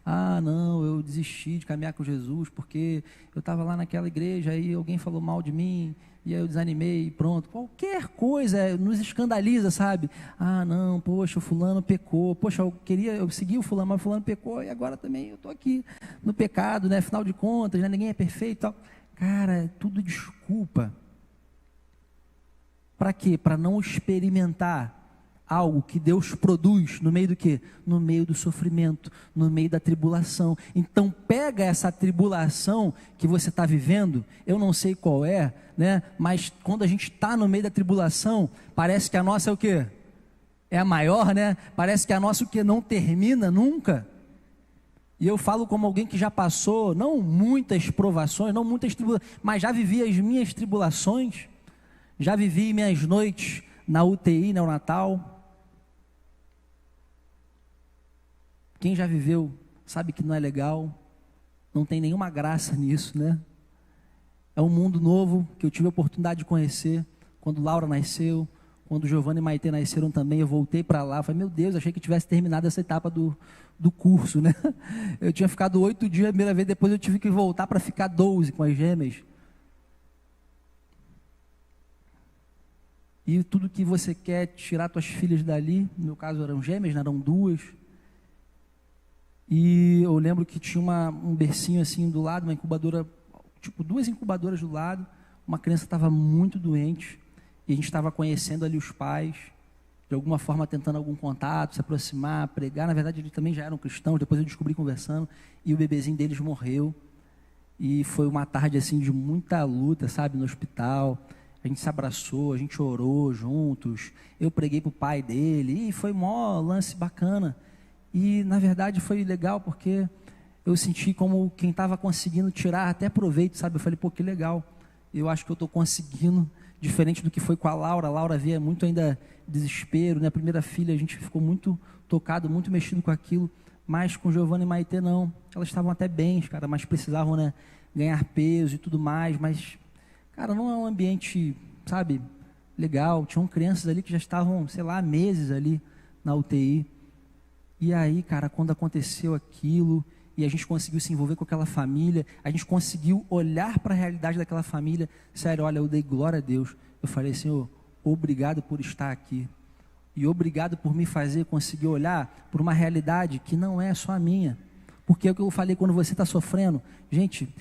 Ah, não, eu desisti de caminhar com Jesus, porque eu estava lá naquela igreja, aí alguém falou mal de mim, e aí eu desanimei e pronto. Qualquer coisa nos escandaliza, sabe? Ah, não, poxa, o fulano pecou, poxa, eu segui o fulano, mas o fulano pecou, e agora também eu estou aqui no pecado, né? Afinal de contas, né? Ninguém é perfeito e tal. Cara, é tudo desculpa. Para quê? Para não experimentar algo que Deus produz no meio do quê? No meio do sofrimento, no meio da tribulação. Então pega essa tribulação que você está vivendo, eu não sei qual é, né? Mas quando a gente está no meio da tribulação, parece que a nossa é o quê? É a maior, né? Parece que a nossa o quê? Não termina nunca. E eu falo como alguém que já passou, não muitas provações, não muitas tribulações, mas já vivi as minhas tribulações, já vivi minhas noites na UTI neonatal, Quem já viveu sabe que não é legal, não tem nenhuma graça nisso, né? É um mundo novo que eu tive a oportunidade de conhecer. Quando Laura nasceu, quando Giovanna e Maitê nasceram também, eu voltei para lá. Falei, meu Deus, achei que tivesse terminado essa etapa do curso, né? Eu tinha ficado 8 dias a primeira vez, depois eu tive que voltar para ficar 12 com as gêmeas. E tudo que você quer tirar suas filhas dali, no meu caso eram gêmeas, né? Eram 2. E eu lembro que tinha um bercinho assim do lado, uma incubadora, tipo 2 incubadoras do lado. Uma criança estava muito doente e a gente estava conhecendo ali os pais, de alguma forma tentando algum contato, se aproximar, pregar. Na verdade eles também já eram cristãos, depois eu descobri conversando, e o bebezinho deles morreu. E foi uma tarde assim de muita luta, sabe, no hospital. A gente se abraçou, a gente orou juntos, eu preguei para o pai dele, e foi mó lance bacana. E na verdade foi legal porque eu senti como quem estava conseguindo tirar até proveito, sabe? Eu falei, pô, que legal, eu acho que eu estou conseguindo, diferente do que foi com a Laura. A Laura havia muito ainda desespero, né? A primeira filha, a gente ficou muito tocado, muito mexido com aquilo, mas com Giovanna e Maitê não, elas estavam até bem, cara, mas precisavam, né, ganhar peso e tudo mais, mas... Cara, não é um ambiente, sabe, legal. Tinham crianças ali que já estavam, sei lá, meses ali na UTI. E aí, cara, quando aconteceu aquilo, e a gente conseguiu se envolver com aquela família, a gente conseguiu olhar para a realidade daquela família. Sério, olha, eu dei glória a Deus. Eu falei, Senhor, obrigado por estar aqui. E obrigado por me fazer conseguir olhar por uma realidade que não é só a minha. Porque é o que eu falei, quando você está sofrendo, gente...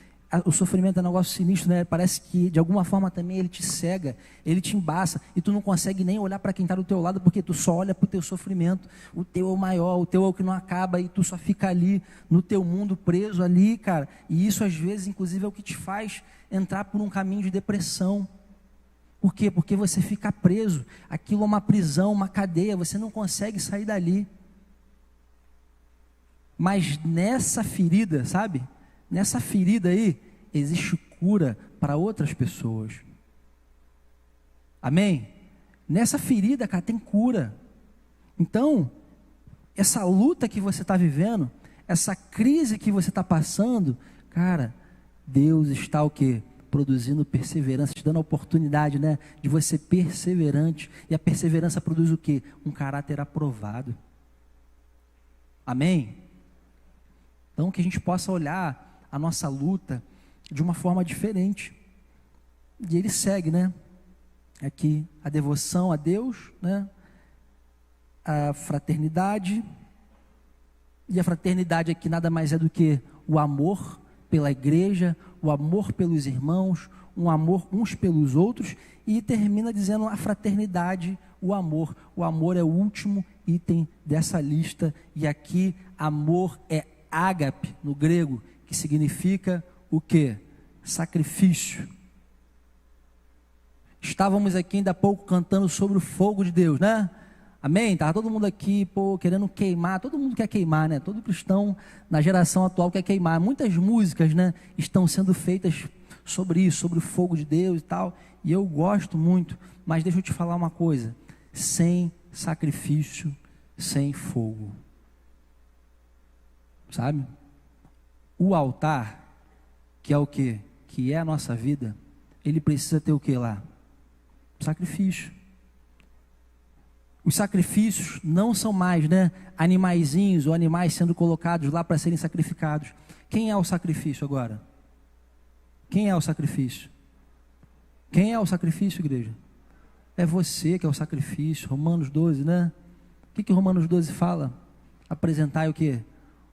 O sofrimento é um negócio sinistro, né? Parece que de alguma forma também ele te cega, ele te embaça, e tu não consegue nem olhar para quem está do teu lado, porque tu só olha para o teu sofrimento. O teu é o maior, o teu é o que não acaba, e tu só fica ali no teu mundo preso ali, cara. E isso às vezes, inclusive, é o que te faz entrar por um caminho de depressão. Por quê? Porque você fica preso. Aquilo é uma prisão, uma cadeia, você não consegue sair dali. Mas nessa ferida, sabe? Nessa ferida aí, existe cura para outras pessoas. Amém? Nessa ferida, cara, tem cura. Então, essa luta que você está vivendo, essa crise que você está passando, cara, Deus está o quê? Produzindo perseverança, te dando a oportunidade, né, de você ser perseverante. E a perseverança produz o quê? Um caráter aprovado. Amém? Então, que a gente possa olhar a nossa luta de uma forma diferente. E ele segue, né? Aqui, a devoção a Deus, né? A fraternidade. E a fraternidade aqui nada mais é do que o amor pela igreja, o amor pelos irmãos, um amor uns pelos outros. E termina dizendo a fraternidade, o amor. O amor é o último item dessa lista. E aqui, amor é ágape, no grego, que significa o quê? Sacrifício. Estávamos aqui ainda há pouco cantando sobre o fogo de Deus, né? Amém? Estava todo mundo aqui, querendo queimar. Todo mundo quer queimar, né? Todo cristão na geração atual quer queimar. Muitas músicas, né, estão sendo feitas sobre isso, sobre o fogo de Deus e tal. E eu gosto muito, mas deixa eu te falar uma coisa. Sem sacrifício, sem fogo. Sabe? O altar, que é o quê? Que é a nossa vida, ele precisa ter o que lá? Sacrifício. Os sacrifícios não são mais, né, animaizinhos ou animais sendo colocados lá para serem sacrificados. Quem é o sacrifício agora? Quem é o sacrifício? Quem é o sacrifício, igreja? É você que é o sacrifício. Romanos 12, né? O que Romanos 12 fala? Apresentai o quê?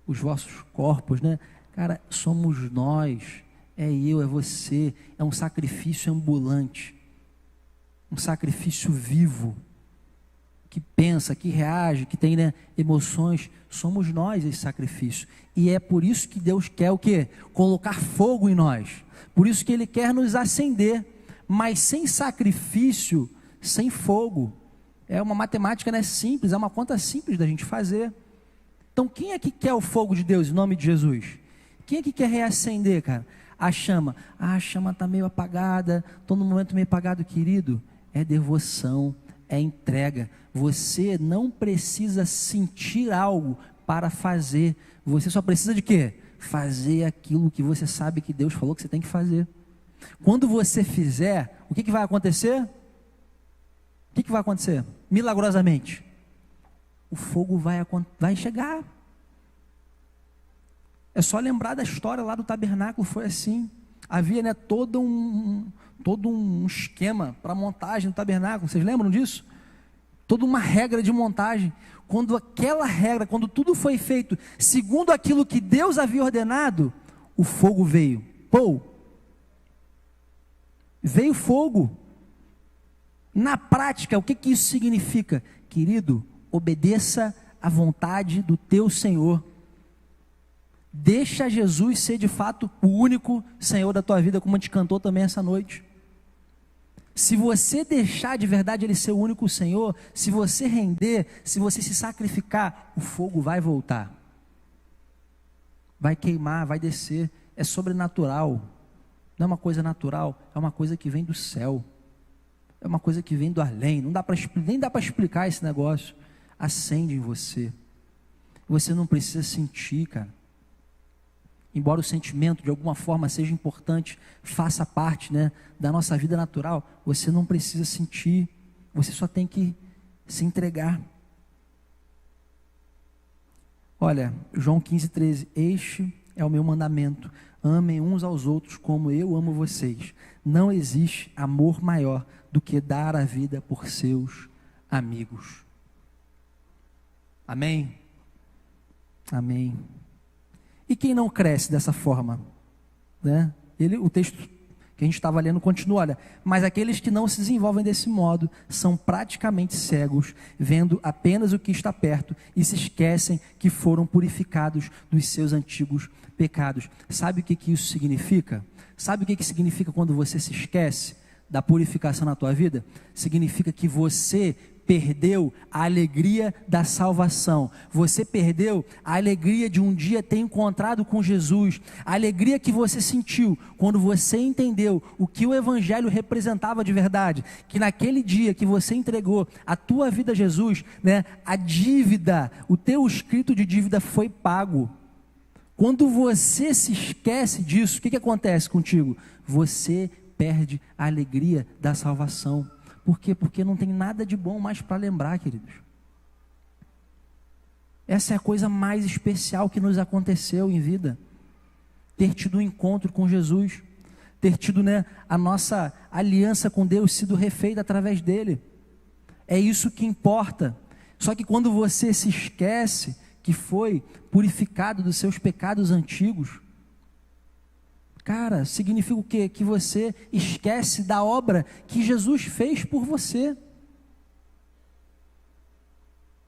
Os vossos corpos, né? Cara, somos nós, é eu, é você, é um sacrifício ambulante, um sacrifício vivo, que pensa, que reage, que tem, né, emoções. Somos nós esse sacrifício, e é por isso que Deus quer o quê? Colocar fogo em nós, por isso que Ele quer nos acender, mas sem sacrifício, sem fogo. É uma matemática, né, simples, é uma conta simples da gente fazer. Então quem é que quer o fogo de Deus em nome de Jesus? Quem é que quer reacender, cara? A chama. A chama está meio apagada, estou num momento meio apagado, querido. É devoção, é entrega. Você não precisa sentir algo para fazer. Você só precisa de quê? Fazer aquilo que você sabe que Deus falou que você tem que fazer. Quando você fizer, o que vai acontecer? O que vai acontecer? Milagrosamente, o fogo vai chegar. É só lembrar da história lá do tabernáculo, foi assim. Havia, né, todo um esquema para a montagem do tabernáculo, vocês lembram disso? Toda uma regra de montagem. Quando tudo foi feito segundo aquilo que Deus havia ordenado, o fogo veio. Veio fogo. Na prática, o que isso significa? Querido, obedeça à vontade do teu Senhor. Deixa Jesus ser de fato o único Senhor da tua vida, como a gente cantou também essa noite. Se você deixar de verdade Ele ser o único Senhor, se você render, se você se sacrificar, o fogo vai voltar. Vai queimar, vai descer. É sobrenatural. Não é uma coisa natural, é uma coisa que vem do céu. É uma coisa que vem do além. Nem dá para explicar esse negócio. Acende em você. Você não precisa sentir, cara. Embora o sentimento de alguma forma seja importante, faça parte, né, da nossa vida natural, você não precisa sentir, você só tem que se entregar. Olha, João 15:13, este é o meu mandamento, amem uns aos outros como eu amo vocês. Não existe amor maior do que dar a vida por seus amigos. Amém? Amém. E quem não cresce dessa forma? Né? O texto que a gente estava lendo continua, olha, mas aqueles que não se desenvolvem desse modo são praticamente cegos, vendo apenas o que está perto e se esquecem que foram purificados dos seus antigos pecados. Sabe o que isso significa? Sabe o que significa quando você se esquece da purificação na tua vida? Significa que você perdeu a alegria da salvação, você perdeu a alegria de um dia ter encontrado com Jesus, a alegria que você sentiu quando você entendeu o que o Evangelho representava de verdade, que naquele dia que você entregou a tua vida a Jesus, né, a dívida, o teu escrito de dívida foi pago. Quando você se esquece disso, o que acontece contigo? Você perde a alegria da salvação. Por quê? Porque não tem nada de bom mais para lembrar, queridos. Essa é a coisa mais especial que nos aconteceu em vida. Ter tido um encontro com Jesus. Ter tido, né, a nossa aliança com Deus sido refeita através dele. É isso que importa. Só que quando você se esquece que foi purificado dos seus pecados antigos, cara, significa o quê? Que você esquece da obra que Jesus fez por você.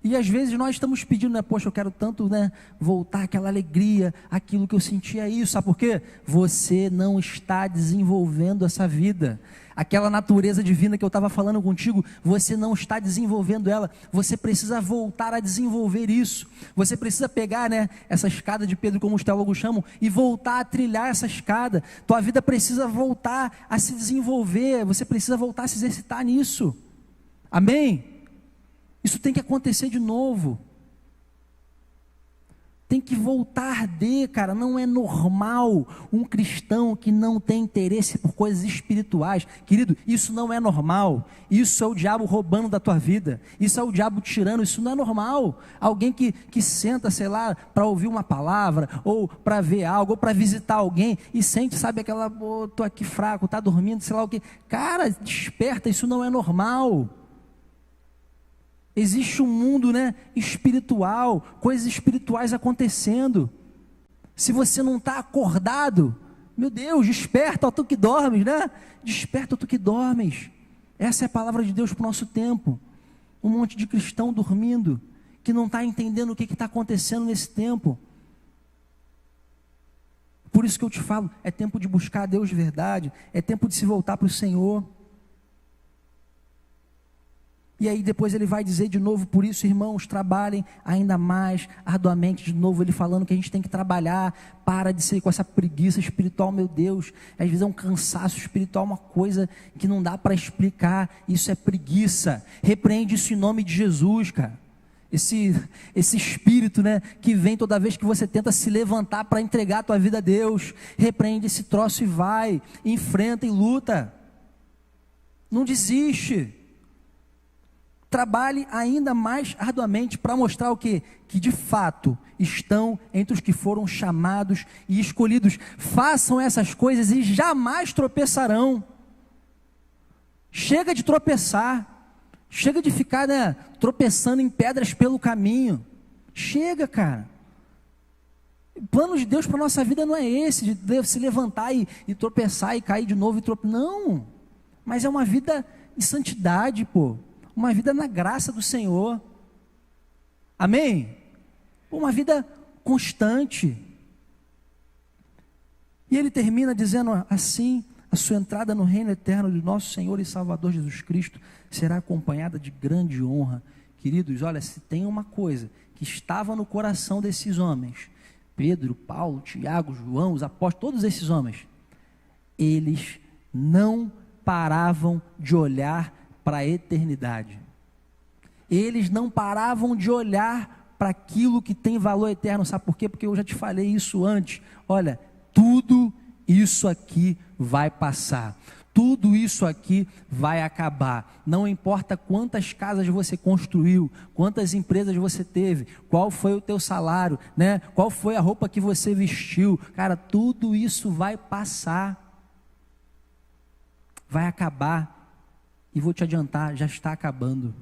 E às vezes nós estamos pedindo, né? Poxa, eu quero tanto, né, voltar àquela alegria, aquilo que eu sentia isso. Sabe por quê? Você não está desenvolvendo essa vida. Aquela natureza divina que eu estava falando contigo, você não está desenvolvendo ela. Você precisa voltar a desenvolver isso. Você precisa pegar, né, essa escada de Pedro, como os teólogos chamam, e voltar a trilhar essa escada. Tua vida precisa voltar a se desenvolver. Você precisa voltar a se exercitar nisso. Amém? Isso tem que acontecer de novo. Tem que voltar a arder, cara. Não é normal um cristão que não tem interesse por coisas espirituais. Querido, isso não é normal. Isso é o diabo roubando da tua vida. Isso é o diabo tirando. Isso não é normal. Alguém que senta, sei lá, para ouvir uma palavra, ou para ver algo, ou para visitar alguém, e sente, sabe, aquela, tô aqui fraco, tá dormindo, sei lá o quê. Cara, desperta, isso não é normal. Existe um mundo, né, espiritual, coisas espirituais acontecendo. Se você não está acordado, meu Deus, desperta, ó tu que dormes, né? Desperta, ó tu que dormes. Essa é a palavra de Deus para o nosso tempo. Um monte de cristão dormindo, que não está entendendo o que está acontecendo nesse tempo. Por isso que eu te falo, é tempo de buscar a Deus de verdade, é tempo de se voltar para o Senhor. E aí depois ele vai dizer de novo, por isso, irmãos, trabalhem ainda mais arduamente, de novo ele falando que a gente tem que trabalhar, para de ser com essa preguiça espiritual, meu Deus, às vezes é um cansaço espiritual, uma coisa que não dá para explicar, isso é preguiça, repreende isso em nome de Jesus, cara. esse espírito, né, que vem toda vez que você tenta se levantar para entregar a tua vida a Deus. Repreende esse troço e vai, enfrenta e luta. Não desiste. Trabalhe ainda mais arduamente para mostrar o quê? Que de fato estão entre os que foram chamados e escolhidos. Façam essas coisas e jamais tropeçarão. Chega de tropeçar. Chega de ficar, né, tropeçando em pedras pelo caminho. Chega, cara. O plano de Deus para a nossa vida não é esse, de se levantar e tropeçar e cair de novo. Não. Mas é uma vida em santidade, pô. Uma vida na graça do Senhor. Amém? Uma vida constante. E ele termina dizendo assim: a sua entrada no reino eterno do nosso Senhor e Salvador Jesus Cristo será acompanhada de grande honra. Queridos, olha, se tem uma coisa que estava no coração desses homens, Pedro, Paulo, Tiago, João, os apóstolos, todos esses homens, eles não paravam de olhar para a eternidade. Eles não paravam de olhar para aquilo que tem valor eterno. Sabe por quê? Porque eu já te falei isso antes. Olha, tudo isso aqui vai passar. Tudo isso aqui vai acabar. Não importa quantas casas você construiu, quantas empresas você teve, qual foi o teu salário, né? Qual foi a roupa que você vestiu. Cara, tudo isso vai passar. Vai acabar. E vou te adiantar, já está acabando.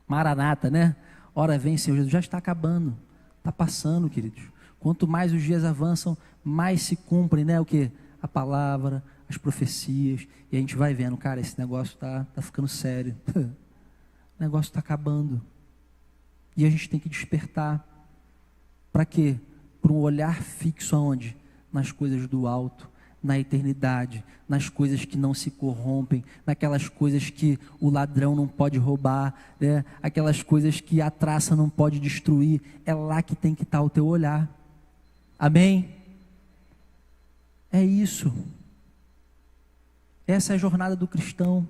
Maranata, né? Ora vem, Senhor Jesus, já está acabando. Está passando, queridos. Quanto mais os dias avançam, mais se cumprem, né? O que? A palavra, as profecias. E a gente vai vendo, cara, esse negócio tá ficando sério. O negócio está acabando. E a gente tem que despertar. Para quê? Para um olhar fixo aonde? Nas coisas do alto. Na eternidade, nas coisas que não se corrompem, naquelas coisas que o ladrão não pode roubar, né? Aquelas coisas que a traça não pode destruir. É lá que tem que estar o teu olhar. Amém? É isso. Essa é a jornada do cristão.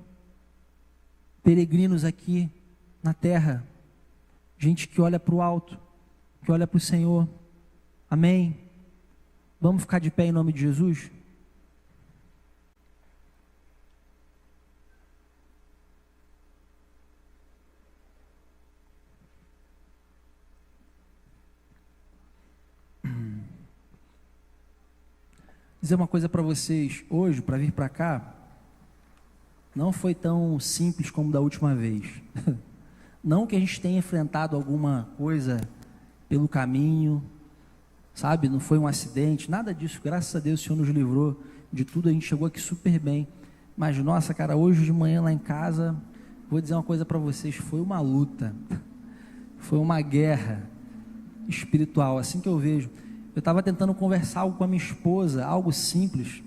Peregrinos aqui na terra. Gente que olha para o alto, que olha para o Senhor. Amém? Vamos ficar de pé em nome de Jesus? Dizer uma coisa para vocês, hoje, para vir para cá, não foi tão simples como da última vez. Não que a gente tenha enfrentado alguma coisa pelo caminho, sabe, não foi um acidente, nada disso, graças a Deus o Senhor nos livrou de tudo, a gente chegou aqui super bem. Mas nossa, cara, hoje de manhã lá em casa, vou dizer uma coisa para vocês, foi uma luta, foi uma guerra espiritual, assim que eu vejo. Eu estava tentando conversar algo com a minha esposa, algo simples,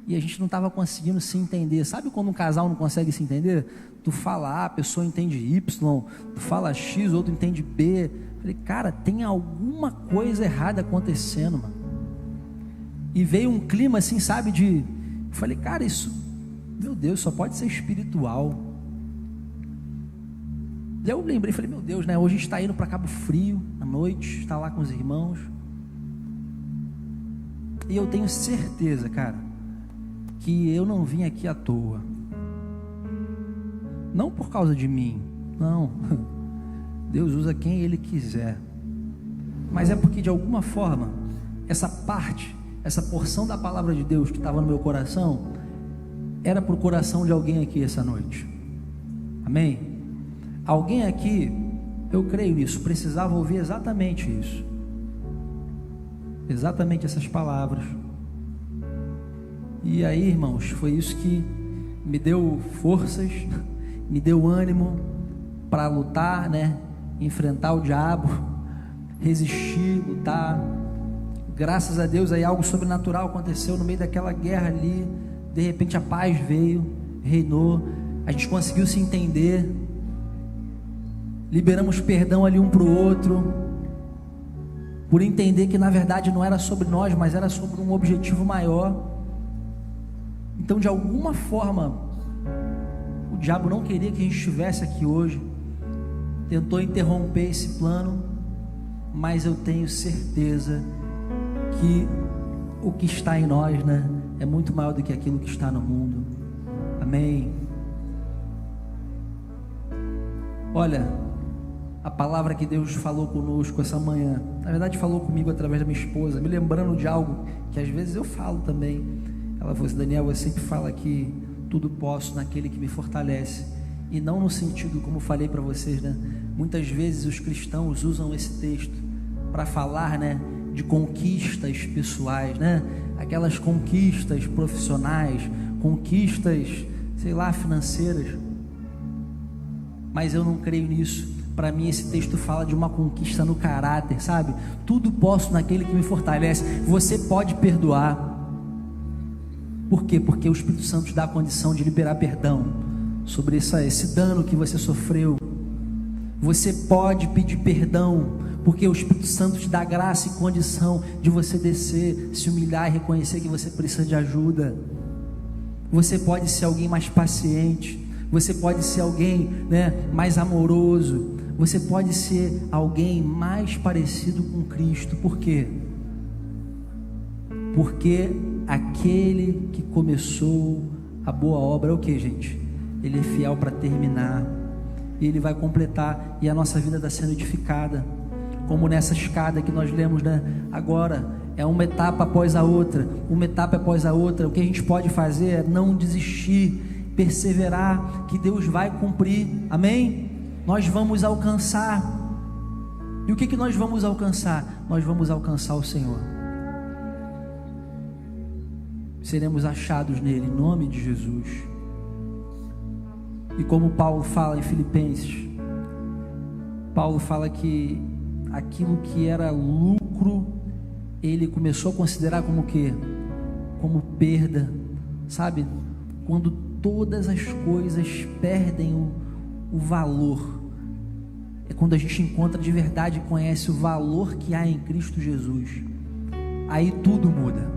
e a gente não estava conseguindo se entender. Sabe quando um casal não consegue se entender? Tu fala A, a pessoa entende Y, tu fala X, o outro entende B. Eu falei, cara, tem alguma coisa errada acontecendo, mano. E veio um clima assim, sabe, eu falei, cara, isso, meu Deus, só pode ser espiritual. E eu lembrei, falei, meu Deus, né, hoje a gente está indo para Cabo Frio, à noite, está lá com os irmãos. E eu tenho certeza, cara, que eu não vim aqui à toa. Não por causa de mim, não. Deus usa quem Ele quiser. Mas é porque de alguma forma, essa parte, essa porção da palavra de Deus que estava no meu coração, era para o coração de alguém aqui essa noite. Amém? Alguém aqui, eu creio nisso, precisava ouvir exatamente isso. Exatamente essas palavras. E aí, irmãos, foi isso que me deu forças, me deu ânimo para lutar, né? Enfrentar o diabo, resistir, lutar. Graças a Deus aí algo sobrenatural aconteceu no meio daquela guerra ali. De repente a paz veio, reinou, a gente conseguiu se entender, liberamos perdão ali um para o outro, por entender que na verdade não era sobre nós, mas era sobre um objetivo maior. Então de alguma forma o diabo não queria que a gente estivesse aqui hoje. tentou interromper esse plano, mas eu tenho certeza que o que está em nós, né, é muito maior do que aquilo que está no mundo. Amém. Olha, a palavra que Deus falou conosco essa manhã, na verdade falou comigo através da minha esposa, me lembrando de algo que às vezes eu falo também. Ela falou assim: Daniel, você sempre fala que tudo posso naquele que me fortalece, e não no sentido como falei para vocês, né? Muitas vezes os cristãos usam esse texto para falar, né, de conquistas pessoais, né? Aquelas conquistas profissionais, conquistas, sei lá, financeiras. Mas eu não creio nisso. Para mim esse texto fala de uma conquista no caráter, sabe? Tudo posso naquele que me fortalece. Você pode perdoar. Por quê? Porque o Espírito Santo te dá a condição de liberar perdão sobre esse dano que você sofreu. Você pode pedir perdão, porque o Espírito Santo te dá graça e condição de você descer, se humilhar e reconhecer que você precisa de ajuda. Você pode ser alguém mais paciente. Você pode ser alguém, né, mais amoroso. Você pode ser alguém mais parecido com Cristo. Por quê? Porque aquele que começou a boa obra é o que, gente? Ele é fiel para terminar. E Ele vai completar. E a nossa vida está sendo edificada. Como nessa escada que nós lemos, né, agora. É uma etapa após a outra. Uma etapa após a outra. O que a gente pode fazer é não desistir, perseverar, que Deus vai cumprir. Amém? Nós vamos alcançar. E o que nós vamos alcançar? Nós vamos alcançar o Senhor. Seremos achados nele, em nome de Jesus. E como Paulo fala em Filipenses, Paulo fala que aquilo que era lucro, ele começou a considerar como o quê? Como perda, sabe? Quando todas as coisas perdem o valor, é quando a gente encontra de verdade e conhece o valor que há em Cristo Jesus. Aí tudo muda,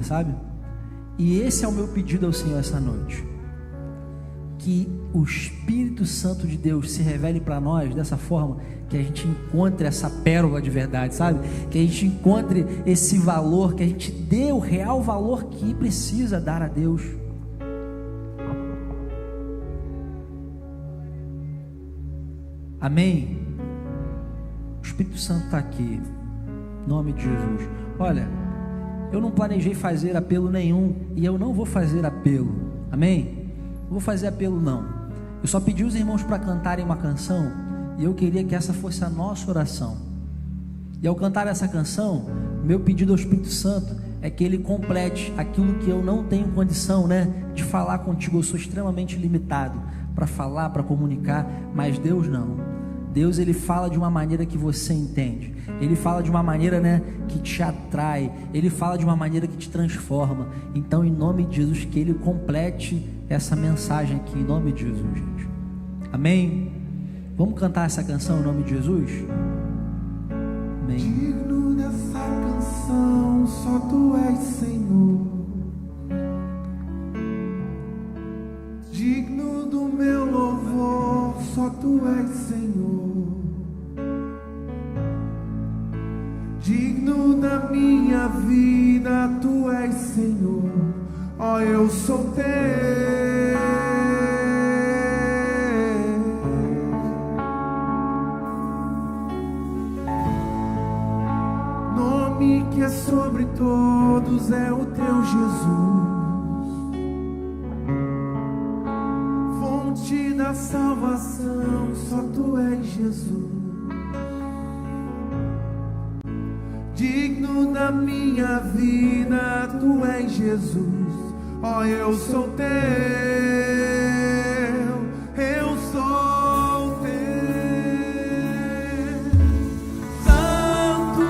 sabe? E esse é o meu pedido ao Senhor essa noite, que o Espírito Santo de Deus se revele para nós dessa forma, que a gente encontre essa pérola de verdade, sabe? Que a gente encontre esse valor, que a gente dê o real valor que precisa dar a Deus. Amém? O Espírito Santo está aqui, em nome de Jesus. Olha, eu não planejei fazer apelo nenhum, e eu não vou fazer apelo, amém? Não vou fazer apelo não. Eu só pedi os irmãos para cantarem uma canção, e eu queria que essa fosse a nossa oração. E ao cantar essa canção, meu pedido ao Espírito Santo é que Ele complete aquilo que eu não tenho condição, né, de falar contigo. Eu sou extremamente limitado para falar, para comunicar, mas Deus não. Deus, Ele fala de uma maneira que você entende. Ele fala de uma maneira, né, que te atrai. Ele fala de uma maneira que te transforma. Então, em nome de Jesus, que Ele complete essa mensagem aqui, em nome de Jesus, gente. Amém? Vamos cantar essa canção em nome de Jesus? Amém. Digno dessa canção, só Tu és Senhor. Digno do meu louvor, só Tu és Senhor. Digno da minha vida, Tu és Senhor. Ó, eu sou Teu. Nome que é sobre todos é o Teu Jesus. Fonte da salvação, só Tu és Jesus. Digno da minha vida, Tu és Jesus. Ó, eu sou Teu, eu sou Teu. Santo,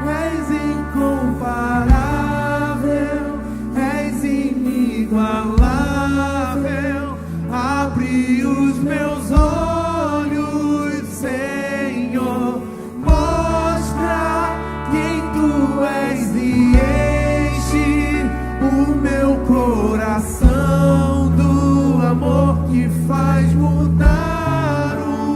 és incomparável, és inigualável. Abre os meus olhos, Senhor, mostra quem Tu és e enche o meu coração do amor que faz mudar o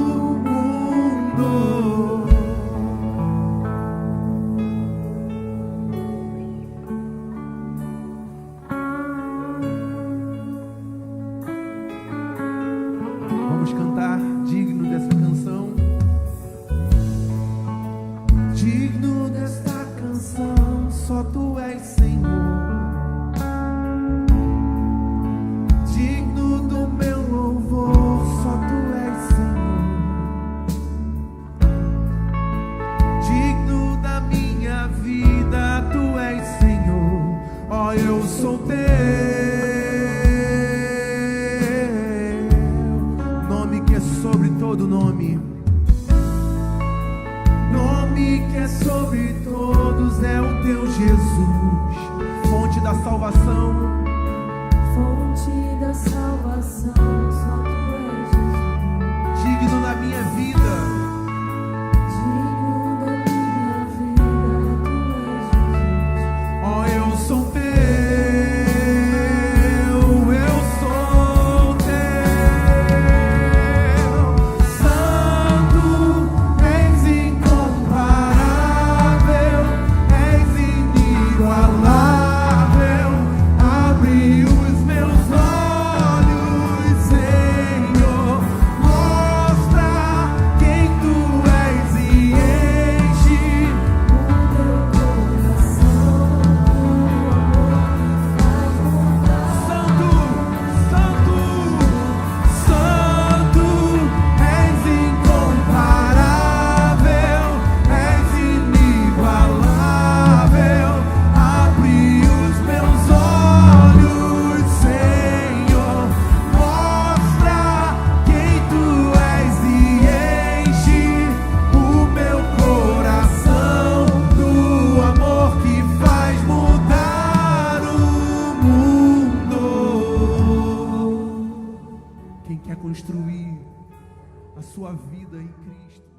Jesus, fonte da salvação. Fonte da salvação, só tu és Jesus. Digno da minha vida, Digno da minha vida, tu és Jesus. ó, eu sou teu, eu sou teu. Santo, és incomparável, és inigualável. Abre os meus olhos, Senhor, mostra quem tu és e enche O meu coração, Santo, Santo, Santo, és incomparável, és inigualável. Abre os meus olhos, Senhor, mostra quem tu és e enche o meu coração do amor que faz mudar o mundo. Quem quer construir a sua vida em Cristo,